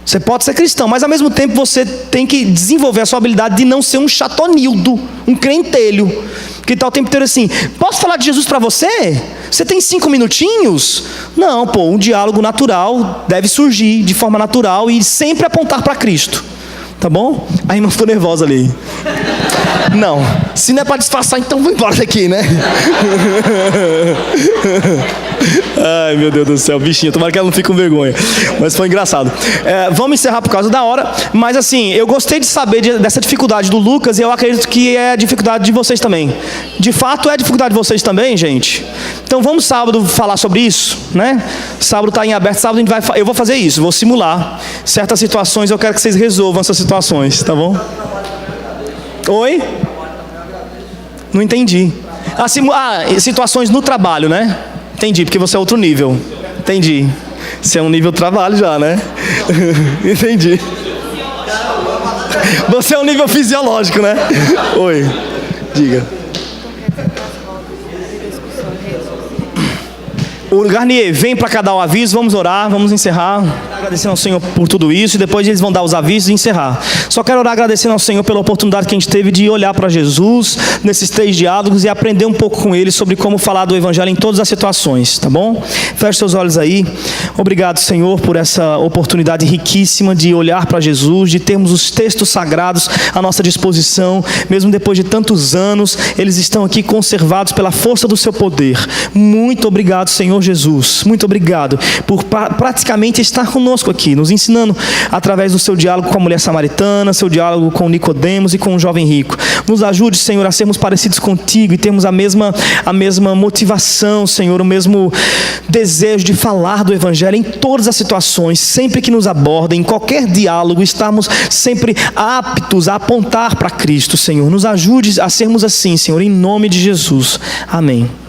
A: Você pode ser cristão, mas ao mesmo tempo você tem que desenvolver a sua habilidade de não ser um chatonildo, um crentelho, que está o tempo inteiro assim, posso falar de Jesus para você? Você tem 5 minutinhos? Não, pô, um diálogo natural deve surgir de forma natural e sempre apontar para Cristo, tá bom? A irmã ficou nervosa ali. Não, se não é para disfarçar, então vou embora daqui, né? Ai, meu Deus do céu, bichinho, tomara que ela não fique com vergonha. Mas foi engraçado. Vamos encerrar por causa da hora. Mas assim, eu gostei de saber dessa dificuldade do Lucas, e eu acredito que é a dificuldade de vocês também. De fato, é a dificuldade de vocês também, gente. Então vamos sábado falar sobre isso, né? Sábado está em aberto, sábado eu vou fazer isso, vou simular certas situações, eu quero que vocês resolvam essas situações, tá bom? Oi? Não entendi. Situações no trabalho, né? Entendi, porque você é outro nível. Entendi. Você é um nível trabalho já, né? Entendi. Você é um nível fisiológico, né? Oi, diga. O Garnier, vem para cá dar o aviso, vamos orar, vamos encerrar. Agradecendo ao Senhor por tudo isso, e depois eles vão dar os avisos e encerrar. Só quero orar agradecendo ao Senhor pela oportunidade que a gente teve de olhar para Jesus nesses 3 diálogos e aprender um pouco com Ele sobre como falar do Evangelho em todas as situações, tá bom? Feche seus olhos aí. Obrigado, Senhor, por essa oportunidade riquíssima de olhar para Jesus, de termos os textos sagrados à nossa disposição, mesmo depois de tantos anos, eles estão aqui conservados pela força do Seu poder. Muito obrigado, Senhor Jesus. Muito obrigado por praticamente estar conosco aqui, nos ensinando através do Seu diálogo com a mulher samaritana, Seu diálogo com Nicodemos e com o jovem rico. Nos ajude, Senhor, a sermos parecidos contigo e termos a mesma motivação, Senhor, o mesmo desejo de falar do Evangelho em todas as situações, sempre que nos abordem, em qualquer diálogo, estarmos sempre aptos a apontar para Cristo, Senhor. Nos ajude a sermos assim, Senhor, em nome de Jesus. Amém.